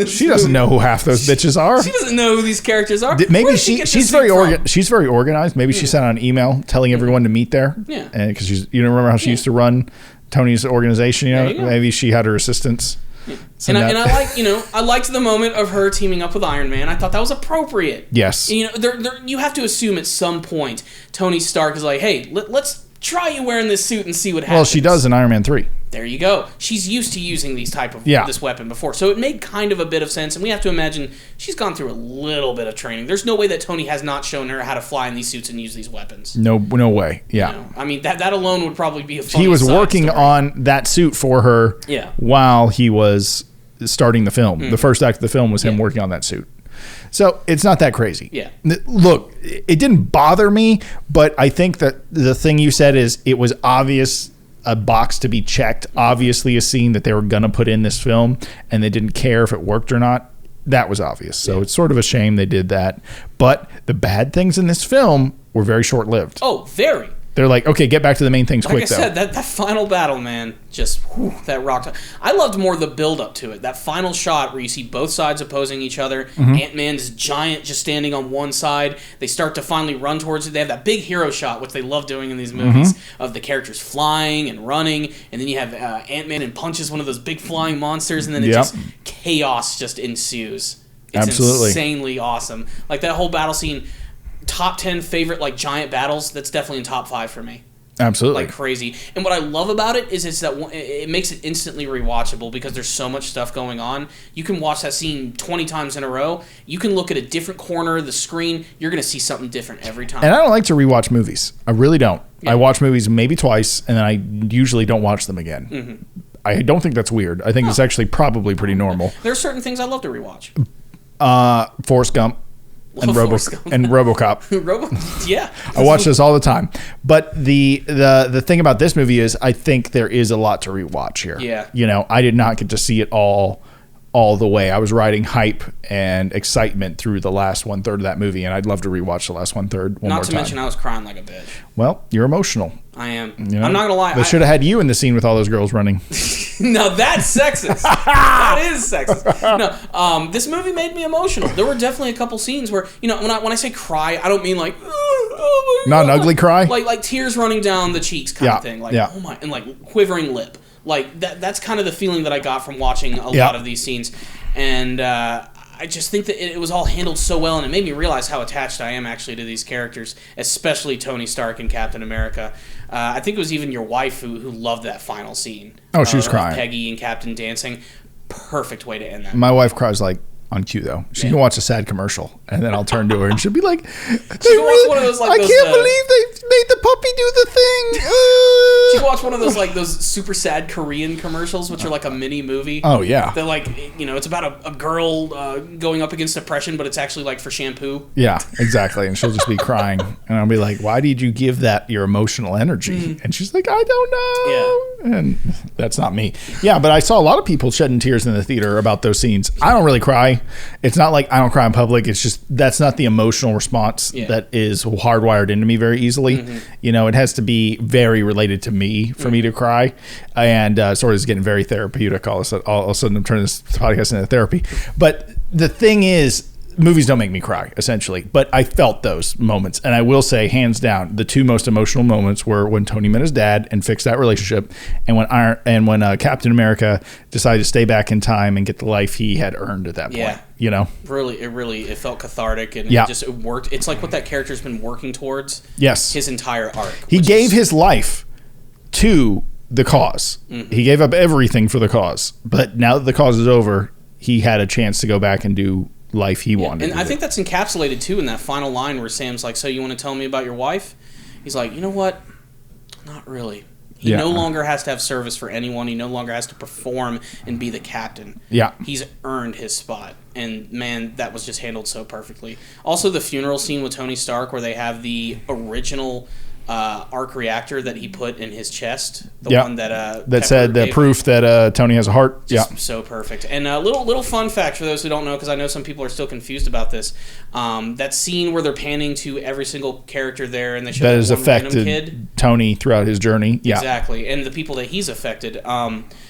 She doesn't know who half those bitches are. She doesn't know who these characters are. Maybe she's very organized. Maybe she sent out an email telling everyone to meet there. Yeah, because you don't remember how she used to run Tony's organization. Maybe she had her assistants. Yeah. And I liked the moment of her teaming up with Iron Man. I thought that was appropriate. Yes. You have to assume at some point Tony Stark is like, hey, let's try you wearing this suit and see what happens. Well, she does in Iron Man 3. There you go. She's used to using these type of this weapon before, so it made kind of a bit of sense. And we have to imagine she's gone through a little bit of training. There's no way that Tony has not shown her how to fly in these suits and use these weapons. No way. Yeah. I mean that alone would probably be a funny He was working on that suit for her. Yeah. While he was starting the film, the first act of the film was him working on that suit. So it's not that crazy. Yeah. Look, it didn't bother me, but I think that the thing you said is it was obvious, a box to be checked, obviously a scene that they were going to put in this film, and they didn't care if it worked or not. That was obvious. So it's sort of a shame they did that. But the bad things in this film were very short-lived. Oh, very. They're like, okay, get back to the main things quick, though. Like I said, that final battle, man, just that rocked. I loved more the build-up to it. That final shot where you see both sides opposing each other. Mm-hmm. Ant-Man's giant just standing on one side. They start to finally run towards it. They have that big hero shot, which they love doing in these movies, of the characters flying and running. And then you have Ant-Man and punches one of those big flying monsters, and then just chaos just ensues. It's absolutely insanely awesome. Like that whole battle scene... Top 10 favorite giant battles, that's definitely in top 5 for me. Absolutely. Like crazy. And what I love about it is that it makes it instantly rewatchable because there's so much stuff going on. You can watch that scene 20 times in a row. You can look at a different corner of the screen. You're going to see something different every time. And I don't like to rewatch movies. I really don't. Yeah. I watch movies maybe twice, and then I usually don't watch them again. Mm-hmm. I don't think that's weird. I think it's actually probably pretty normal. There are certain things I love to rewatch. Forrest Gump. And RoboCop. Yeah. I watch this all the time. But the thing about this movie is I think there is a lot to rewatch here. Yeah. I did not get to see it all all the way. I was riding hype and excitement through the last 1/3 of that movie, and I'd love to rewatch the last 1/3 one more time. Not to mention, I was crying like a bitch. Well, you're emotional. I am. You know? I'm not gonna lie. They should have had you in the scene with all those girls running. No, that's sexist. That is sexist. No, this movie made me emotional. There were definitely a couple scenes where, you know, when I say cry, I don't mean like, oh my Not God. an ugly cry? Like tears running down the cheeks kind of thing. Like, oh my, and like quivering lip. Like that's kind of the feeling that I got from watching a lot of these scenes. And I just think that it was all handled so well, and it made me realize how attached I am actually to these characters, especially Tony Stark and Captain America. I think it was even your wife who loved that final scene. Oh, she was crying. Peggy and Captain dancing. Perfect way to end that. My wife cries like on cue though. She can watch a sad commercial, and then I'll turn to her and she'll be like, One of those, like, I can't believe they made the puppy do the thing. She watched one of those super sad Korean commercials, which are like a mini movie. Oh yeah. They're like, you know, it's about a girl going up against depression, but it's actually like for shampoo. Yeah, exactly. And she'll just be crying, and I'll be like, why did you give that your emotional energy? And she's like, I don't know. Yeah. And that's not me. Yeah, but I saw a lot of people shedding tears in the theater about those scenes. I don't really cry. It's not like I don't cry in public. It's just that's not the emotional response that is hardwired into me very easily. You know, it has to be very related to me for me to cry. And sort of is getting very therapeutic. All of a sudden I'm turning this podcast into therapy. But the thing is, movies don't make me cry, essentially. But I felt those moments. And I will say, hands down, the two most emotional moments were when Tony met his dad and fixed that relationship, and when Captain America decided to stay back in time and get the life he had earned at that point. Yeah. You know? It felt cathartic, and it worked. It's like what that character's been working towards his entire arc. He gave his life to the cause. He gave up everything for the cause. But now that the cause is over, he had a chance to go back and do life he wanted. And I think that's encapsulated too in that final line where Sam's like, so you want to tell me about your wife? He's like, you know what? Not really. He no longer has to have service for anyone. He no longer has to perform and be the captain. Yeah. He's earned his spot. And man, that was just handled so perfectly. Also, the funeral scene with Tony Stark where they have the original arc reactor that he put in his chest, the one that that said the proof that Tony has a heart. Just so perfect. And a little fun fact for those who don't know, because I know some people are still confused about this. That scene where they're panning to every single character there, and they show that has affected Tony throughout his journey. Yeah, exactly, and the people that he's affected.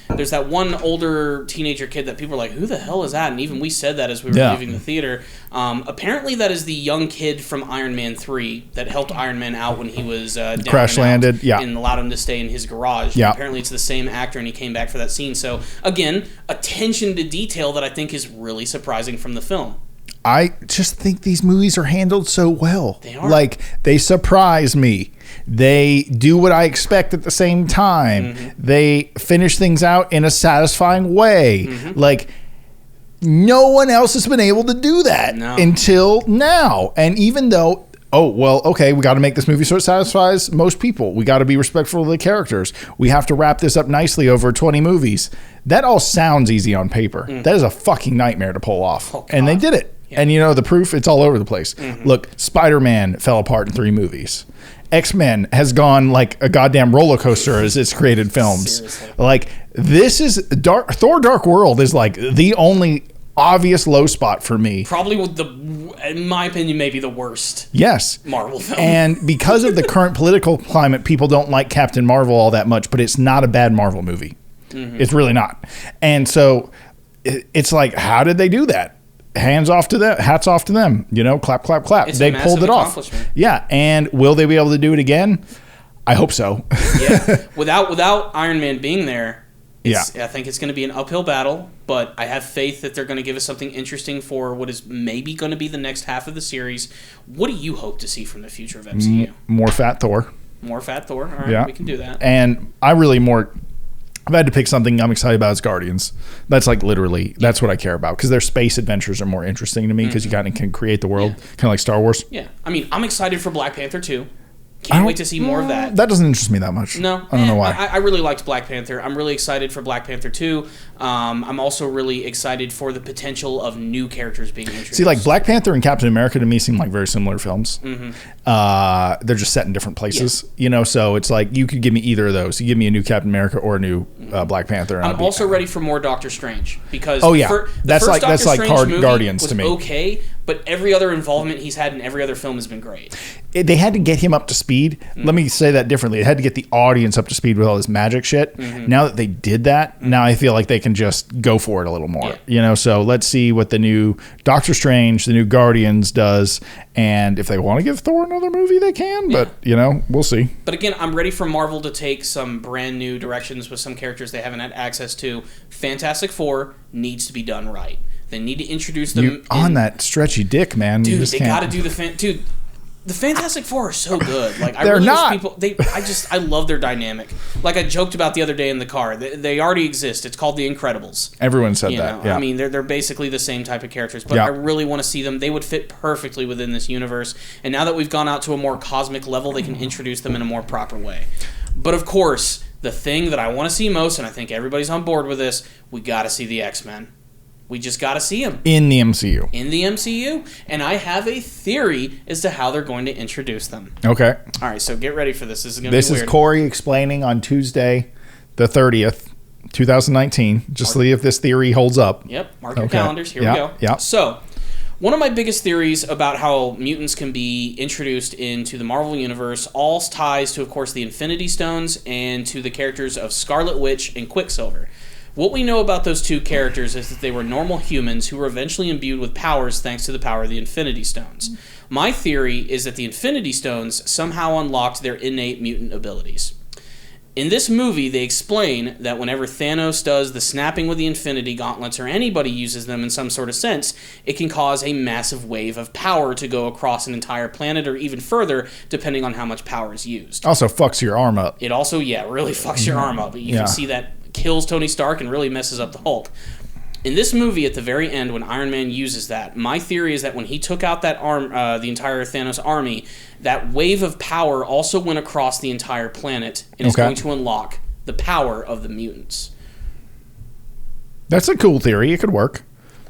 There's that one older teenager kid that people are like, who the hell is that? And even we said that as we were leaving the theater. Apparently that is the young kid from Iron Man 3 that helped Iron Man out when he was down crash landed, and allowed him to stay in his garage. Yeah. Apparently it's the same actor, and he came back for that scene. So, again, attention to detail that I think is really surprising from the film. I just think these movies are handled so well. They are. Like, they surprise me. They do what I expect at the same time. They finish things out in a satisfying way. Like, no one else has been able to do that until now. And even though, we got to make this movie so it satisfies most people. We got to be respectful of the characters. We have to wrap this up nicely over 20 movies. That all sounds easy on paper. That is a fucking nightmare to pull off. And they did it. Yeah. And you know, the proof, it's all over the place. Look, Spider-Man fell apart in 3 movies. X-Men has gone like a goddamn roller coaster as it's created films. Seriously. Like, this is Thor Dark World is like the only obvious low spot for me. Probably in my opinion, maybe the worst Marvel film. And because of the current political climate, people don't like Captain Marvel all that much, but it's not a bad Marvel movie. It's really not. And so it's like, how did they do that? Hats off to them, you know, clap, clap, clap. It's they pulled it off. Yeah. And will they be able to do it again? I hope so. Without Iron Man being there, I think it's going to be an uphill battle, but I have faith that they're going to give us something interesting for what is maybe going to be the next half of the series. What do you hope to see from the future of MCU? More fat Thor. More fat Thor. All right, we can do that. And if I had to pick something I'm excited about, it's Guardians. That's like literally, that's what I care about, because their space adventures are more interesting to me because you kind of can create the world, kind of like Star Wars. Yeah. I mean, I'm excited for Black Panther 2. Can't wait to see more of that. That doesn't interest me that much. No. I don't know why. I really liked Black Panther. I'm really excited for Black Panther 2. I'm also really excited for the potential of new characters being introduced. See, like Black Panther and Captain America to me seem like very similar films. they're just set in different places, so it's like you could give me either of those. You give me a new Captain America or a new Black Panther. And I'm also ready for more Doctor Strange because that's like Guardians to me. Okay, but every other involvement he's had in every other film has been great. They had to get him up to speed. Let me say that differently. They had to get the audience up to speed with all this magic shit. Now that they did that, now I feel like they can just go for it a little more. So let's see what the new Doctor Strange, the new Guardians does, and if they want to give Thor another movie, they can. But we'll see. But again, I'm ready for Marvel to take some brand new directions with some characters they haven't had access to. Fantastic Four needs to be done right. They need to introduce them on that stretchy dick, man. Dude, they got to do the Fantastic Four are so good. Like They're not. I love their dynamic. Like I joked about the other day in the car. They already exist. It's called The Incredibles. Everyone said that. Yeah. I mean, they're basically the same type of characters, but I really want to see them. They would fit perfectly within this universe. And now that we've gone out to a more cosmic level, they can introduce them in a more proper way. But of course, the thing that I want to see most, and I think everybody's on board with this, we got to see the X-Men. We just got to see them. In the MCU. In the MCU. And I have a theory as to how they're going to introduce them. Okay. All right, so get ready for this. This is going to be weird. This is Corey explaining on Tuesday, the 30th, 2019. Just see if this theory holds up. Yep. Mark your calendars. Here we go. Yeah. So, one of my biggest theories about how mutants can be introduced into the Marvel Universe all ties to, of course, the Infinity Stones and to the characters of Scarlet Witch and Quicksilver. What we know about those two characters is that they were normal humans who were eventually imbued with powers thanks to the power of the Infinity Stones. My theory is that the Infinity Stones somehow unlocked their innate mutant abilities. In this movie, they explain that whenever Thanos does the snapping with the Infinity Gauntlets or anybody uses them in some sort of sense, it can cause a massive wave of power to go across an entire planet or even further, depending on how much power is used. Also fucks your arm up. It also, really fucks your arm up. You can see that kills Tony Stark and really messes up the Hulk. In this movie, at the very end, when Iron Man uses that, my theory is that when he took out that the entire Thanos army, that wave of power also went across the entire planet and is going to unlock the power of the mutants. That's a cool theory. It could work.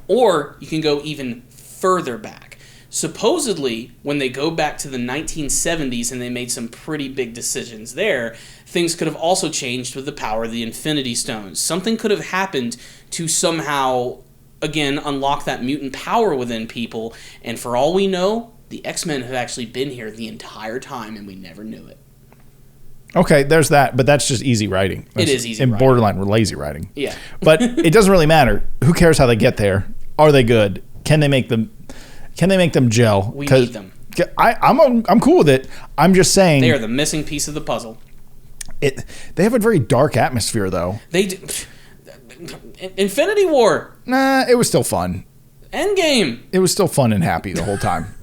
Or you can go even further back. Supposedly, when they go back to the 1970s and they made some pretty big decisions there, things could have also changed with the power of the Infinity Stones. Something could have happened to somehow, again, unlock that mutant power within people. And for all we know, the X-Men have actually been here the entire time and we never knew it. Okay, there's that, but that's just easy writing. It is easy writing. writing. Borderline lazy writing. Yeah. But it doesn't really matter. Who cares how they get there? Are they good? Can they make them gel? We need them. I'm cool with it. I'm just saying they are the missing piece of the puzzle. They have a very dark atmosphere, though. They do. Infinity War. Nah, it was still fun. Endgame. It was still fun and happy the whole time.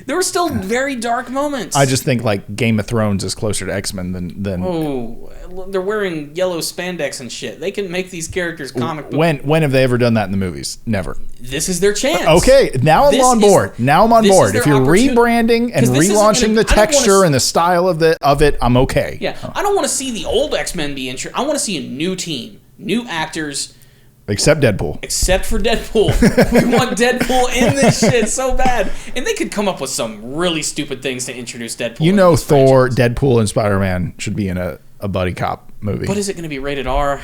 There were still very dark moments. I just think like Game of Thrones is closer to X-Men than. Oh, they're wearing yellow spandex and shit. They can make these characters comic book. When have they ever done that in the movies? Never. This is their chance. Okay, now I'm on board. If you're rebranding and relaunching the texture and the style of it, I'm okay. Yeah, I don't want to see the old X-Men be introduced. I want to see a new team, new actors. Except Deadpool. Except for Deadpool. We want Deadpool in this shit so bad. And they could come up with some really stupid things to introduce Deadpool. You know Thor, Deadpool, and Spider-Man should be in a buddy cop movie. But is it going to be rated R?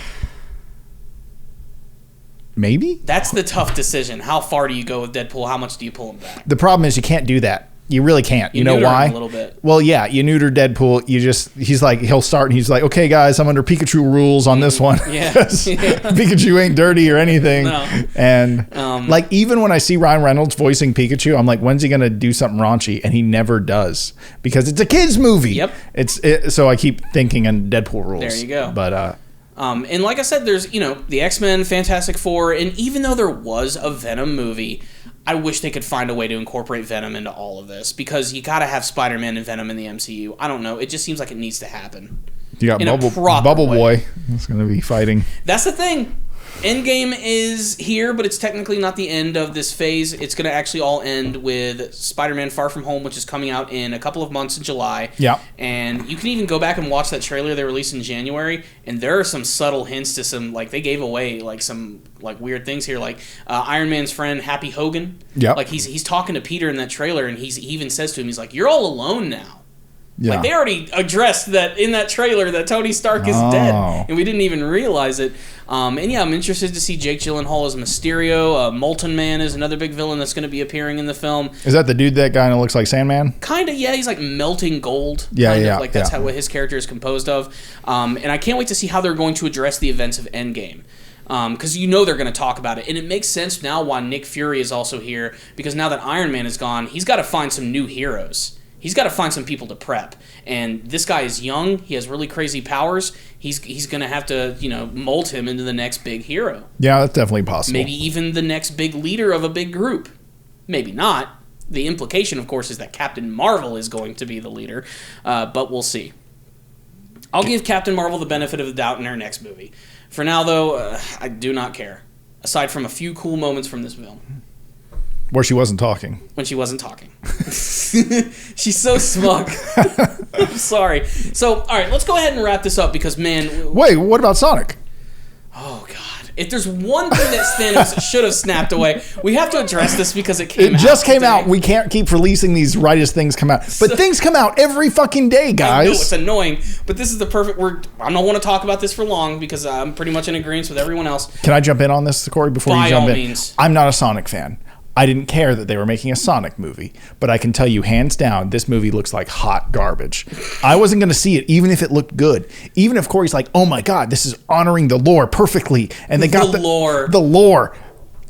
Maybe? That's the tough decision. How far do you go with Deadpool? How much do you pull him back? The problem is you can't do that. You really can't. You know why? Him a little bit. Well, yeah, you neuter Deadpool. He'll start and he's like, okay, guys, I'm under Pikachu rules on this one. Yeah. Pikachu ain't dirty or anything. No. And even when I see Ryan Reynolds voicing Pikachu, I'm like, when's he going to do something raunchy? And he never does because it's a kid's movie. Yep. So I keep thinking in Deadpool rules. There you go. But, and like I said, there's, the X-Men, Fantastic Four, and even though there was a Venom movie, I wish they could find a way to incorporate Venom into all of this because you got to have Spider-Man and Venom in the MCU. I don't know. It just seems like it needs to happen. You got Bubble Boy. That's going to be fighting. That's the thing. Endgame is here, but it's technically not the end of this phase. It's going to actually all end with Spider-Man Far From Home, which is coming out in a couple of months in July. Yeah. And you can even go back and watch that trailer they released in January, and there are some subtle hints to some, like, they gave away, like, some, like, weird things here. Like, Iron Man's friend, Happy Hogan. Yeah. Like, he's talking to Peter in that trailer, and he even says to him, he's like, you're all alone now. Yeah. Like, they already addressed that in that trailer that Tony Stark is dead, and we didn't even realize it. And yeah, I'm interested to see Jake Gyllenhaal as Mysterio. Molten Man is another big villain that's going to be appearing in the film. Is that the dude that guy that looks like Sandman? Kind of, yeah. He's like melting gold. Yeah, kind yeah. of, like that's yeah. what his character is composed of. And I can't wait to see how they're going to address the events of Endgame. Because you know they're going to talk about it. And it makes sense now why Nick Fury is also here, because now that Iron Man is gone, he's got to find some new heroes. He's got to find some people to prep. And this guy is young. He has really crazy powers. He's going to have to, mold him into the next big hero. Yeah, that's definitely possible. Maybe even the next big leader of a big group. Maybe not. The implication, of course, is that Captain Marvel is going to be the leader. But we'll see. I'll give Captain Marvel the benefit of the doubt in her next movie. For now, though, I do not care. Aside from a few cool moments from this film. Where she wasn't talking. When she wasn't talking. She's so smug. I'm sorry. So, all right, let's go ahead and wrap this up because, man... Wait, what about Sonic? Oh, God. If there's one thing that Thanos should have snapped away, we have to address this because it came out. It just came out. We can't keep releasing these right as things come out. But things come out every fucking day, guys. I know, it's annoying, but this is the perfect... I don't want to talk about this for long because I'm pretty much in agreement with everyone else. Can I jump in on this, Corey, before you jump in? By all means. I'm not a Sonic fan. I didn't care that they were making a Sonic movie, but I can tell you hands down, this movie looks like hot garbage. I wasn't going to see it even if it looked good. Even if Corey's like, oh my God, this is honoring the lore perfectly. And they got the lore.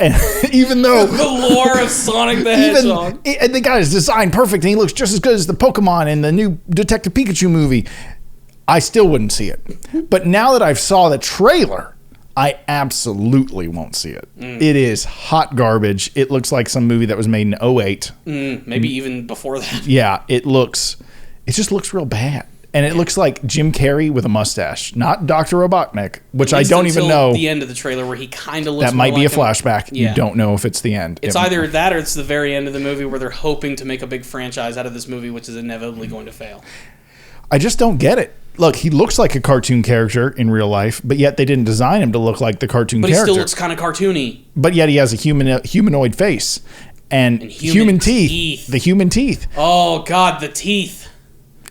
And even though... the lore of Sonic the Hedgehog. And the guy is designed perfect and he looks just as good as the Pokemon in the new Detective Pikachu movie. I still wouldn't see it. But now that I've saw the trailer... I absolutely won't see it. It is hot garbage. It looks like some movie that was made in 2008. Maybe even before that. Yeah, it just looks real bad. And it looks like Jim Carrey with a mustache, not Dr. Robotnik, which I don't even know. The end of the trailer where he kind of looks that might more be like a flashback. Yeah. You don't know if it's the end. It's either that or it's the very end of the movie where they're hoping to make a big franchise out of this movie, which is inevitably going to fail. I just don't get it. Look, he looks like a cartoon character in real life, but yet they didn't design him to look like the cartoon character. But he still looks kind of cartoony. But yet he has a humanoid face and human teeth. The human teeth. Oh, God, the teeth.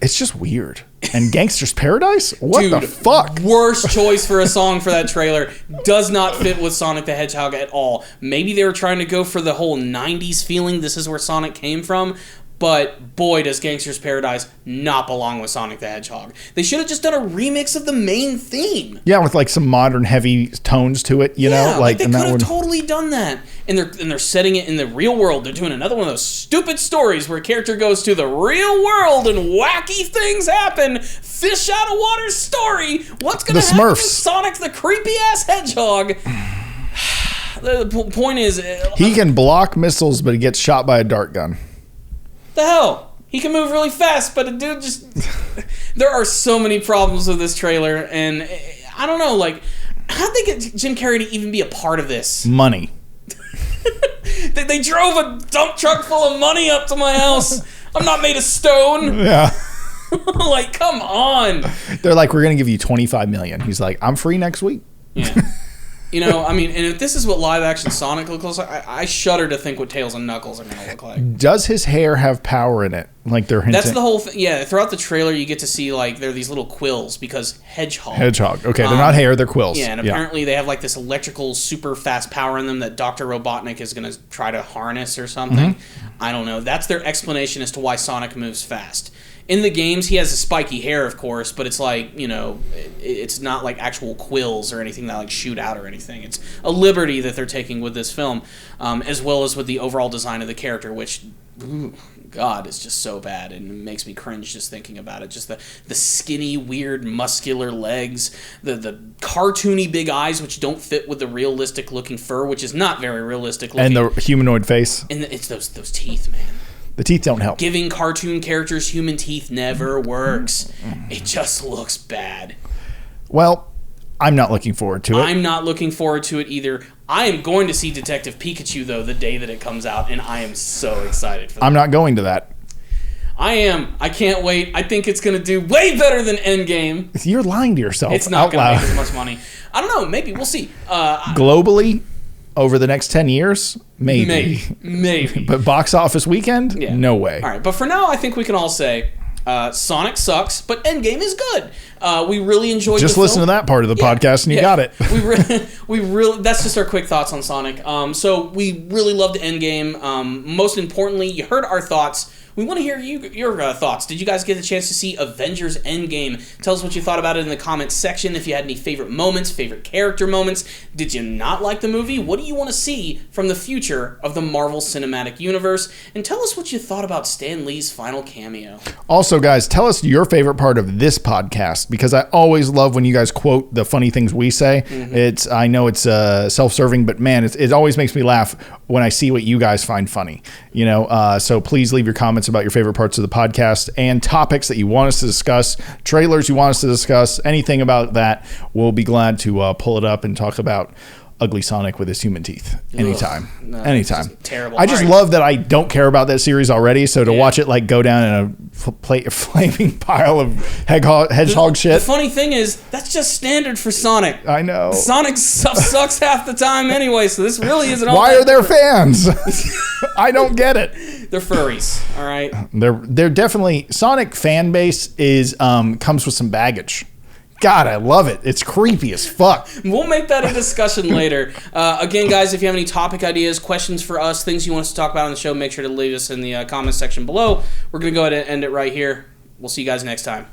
It's just weird. And Gangster's Paradise? What Dude, the fuck? Worst choice for a song for that trailer. Does not fit with Sonic the Hedgehog at all. Maybe they were trying to go for the whole 90s feeling. This is where Sonic came from. But boy, does Gangster's Paradise not belong with Sonic the Hedgehog. They should have just done a remix of the main theme. Yeah, with like some modern heavy tones to it, you know? Like they could have totally done that. And they're setting it in the real world. They're doing another one of those stupid stories where a character goes to the real world and wacky things happen. Fish out of water story. What's going to happen to Sonic the creepy-ass Hedgehog? The point is... he can block missiles, but he gets shot by a dart gun. The hell? He can move really fast, but a dude just... There are so many problems with this trailer, and I don't know, like, how'd they get Jim Carrey to even be a part of this? Money. They drove a dump truck full of money up to my house. I'm not made of stone. Yeah. Like, come on. They're like, we're going to give you $25 million. He's like, I'm free next week. Yeah. I mean, and if this is what live-action Sonic looks like, I shudder to think what Tails and Knuckles are going to look like. Does his hair have power in it? Like they're hinting? That's the whole thing. Yeah, throughout the trailer, you get to see, like, there are these little quills because Hedgehog. Okay, they're not hair, they're quills. Yeah, and apparently they have, like, this electrical super fast power in them that Dr. Robotnik is going to try to harness or something. Mm-hmm. I don't know. That's their explanation as to why Sonic moves fast. In the games, he has a spiky hair, of course, but it's like, it's not like actual quills or anything that like shoot out or anything. It's a liberty that they're taking with this film, as well as with the overall design of the character, which, God, is just so bad and makes me cringe just thinking about it. Just the skinny, weird, muscular legs, the cartoony big eyes, which don't fit with the realistic-looking fur, which is not very realistic looking. And the humanoid face. And it's those teeth, man. The teeth don't help. Giving cartoon characters human teeth never works. It just looks bad. Well, I'm not looking forward to it. I'm not looking forward to it either. I am going to see Detective Pikachu, though, the day that it comes out, and I am so excited for that. I'm not going to that. I am. I can't wait. I think it's going to do way better than Endgame. You're lying to yourself. It's not going to make as much money. I don't know. Maybe. We'll see. Globally, over the next 10 years, maybe. But box office weekend? Yeah. No way. All right. But for now, I think we can all say Sonic sucks, but Endgame is good. We really enjoyed just the listen film. to that part of the podcast and you got it. we really that's just our quick thoughts on Sonic. So we really loved Endgame. Most importantly, you heard our thoughts. We want to hear your thoughts. Did you guys get a chance to see Avengers Endgame? Tell us what you thought about it in the comments section. If you had any favorite moments, favorite character moments. Did you not like the movie? What do you want to see from the future of the Marvel Cinematic Universe? And tell us what you thought about Stan Lee's final cameo. Also, guys, tell us your favorite part of this podcast, because I always love when you guys quote the funny things we say. Mm-hmm. I know it's self-serving, but man, it always makes me laugh when I see what you guys find funny. So please leave your comments about your favorite parts of the podcast and topics that you want us to discuss, trailers you want us to discuss, anything about that. We'll be glad to pull it up and talk about Ugly Sonic with his human teeth anytime. Anytime. Terrible. I just love that I don't care about that series already, so to watch it like go down in a flaming pile of hedgehog shit. The funny thing is, that's just standard for Sonic. I know. Sonic stuff sucks half the time anyway, so this really isn't all Why are there fans? I don't get it. They're furries, all right? They're definitely... Sonic fan base is comes with some baggage. God, I love it. It's creepy as fuck. We'll make that a discussion later. Again, guys, if you have any topic ideas, questions for us, things you want us to talk about on the show, make sure to leave us in the comments section below. We're going to go ahead and end it right here. We'll see you guys next time.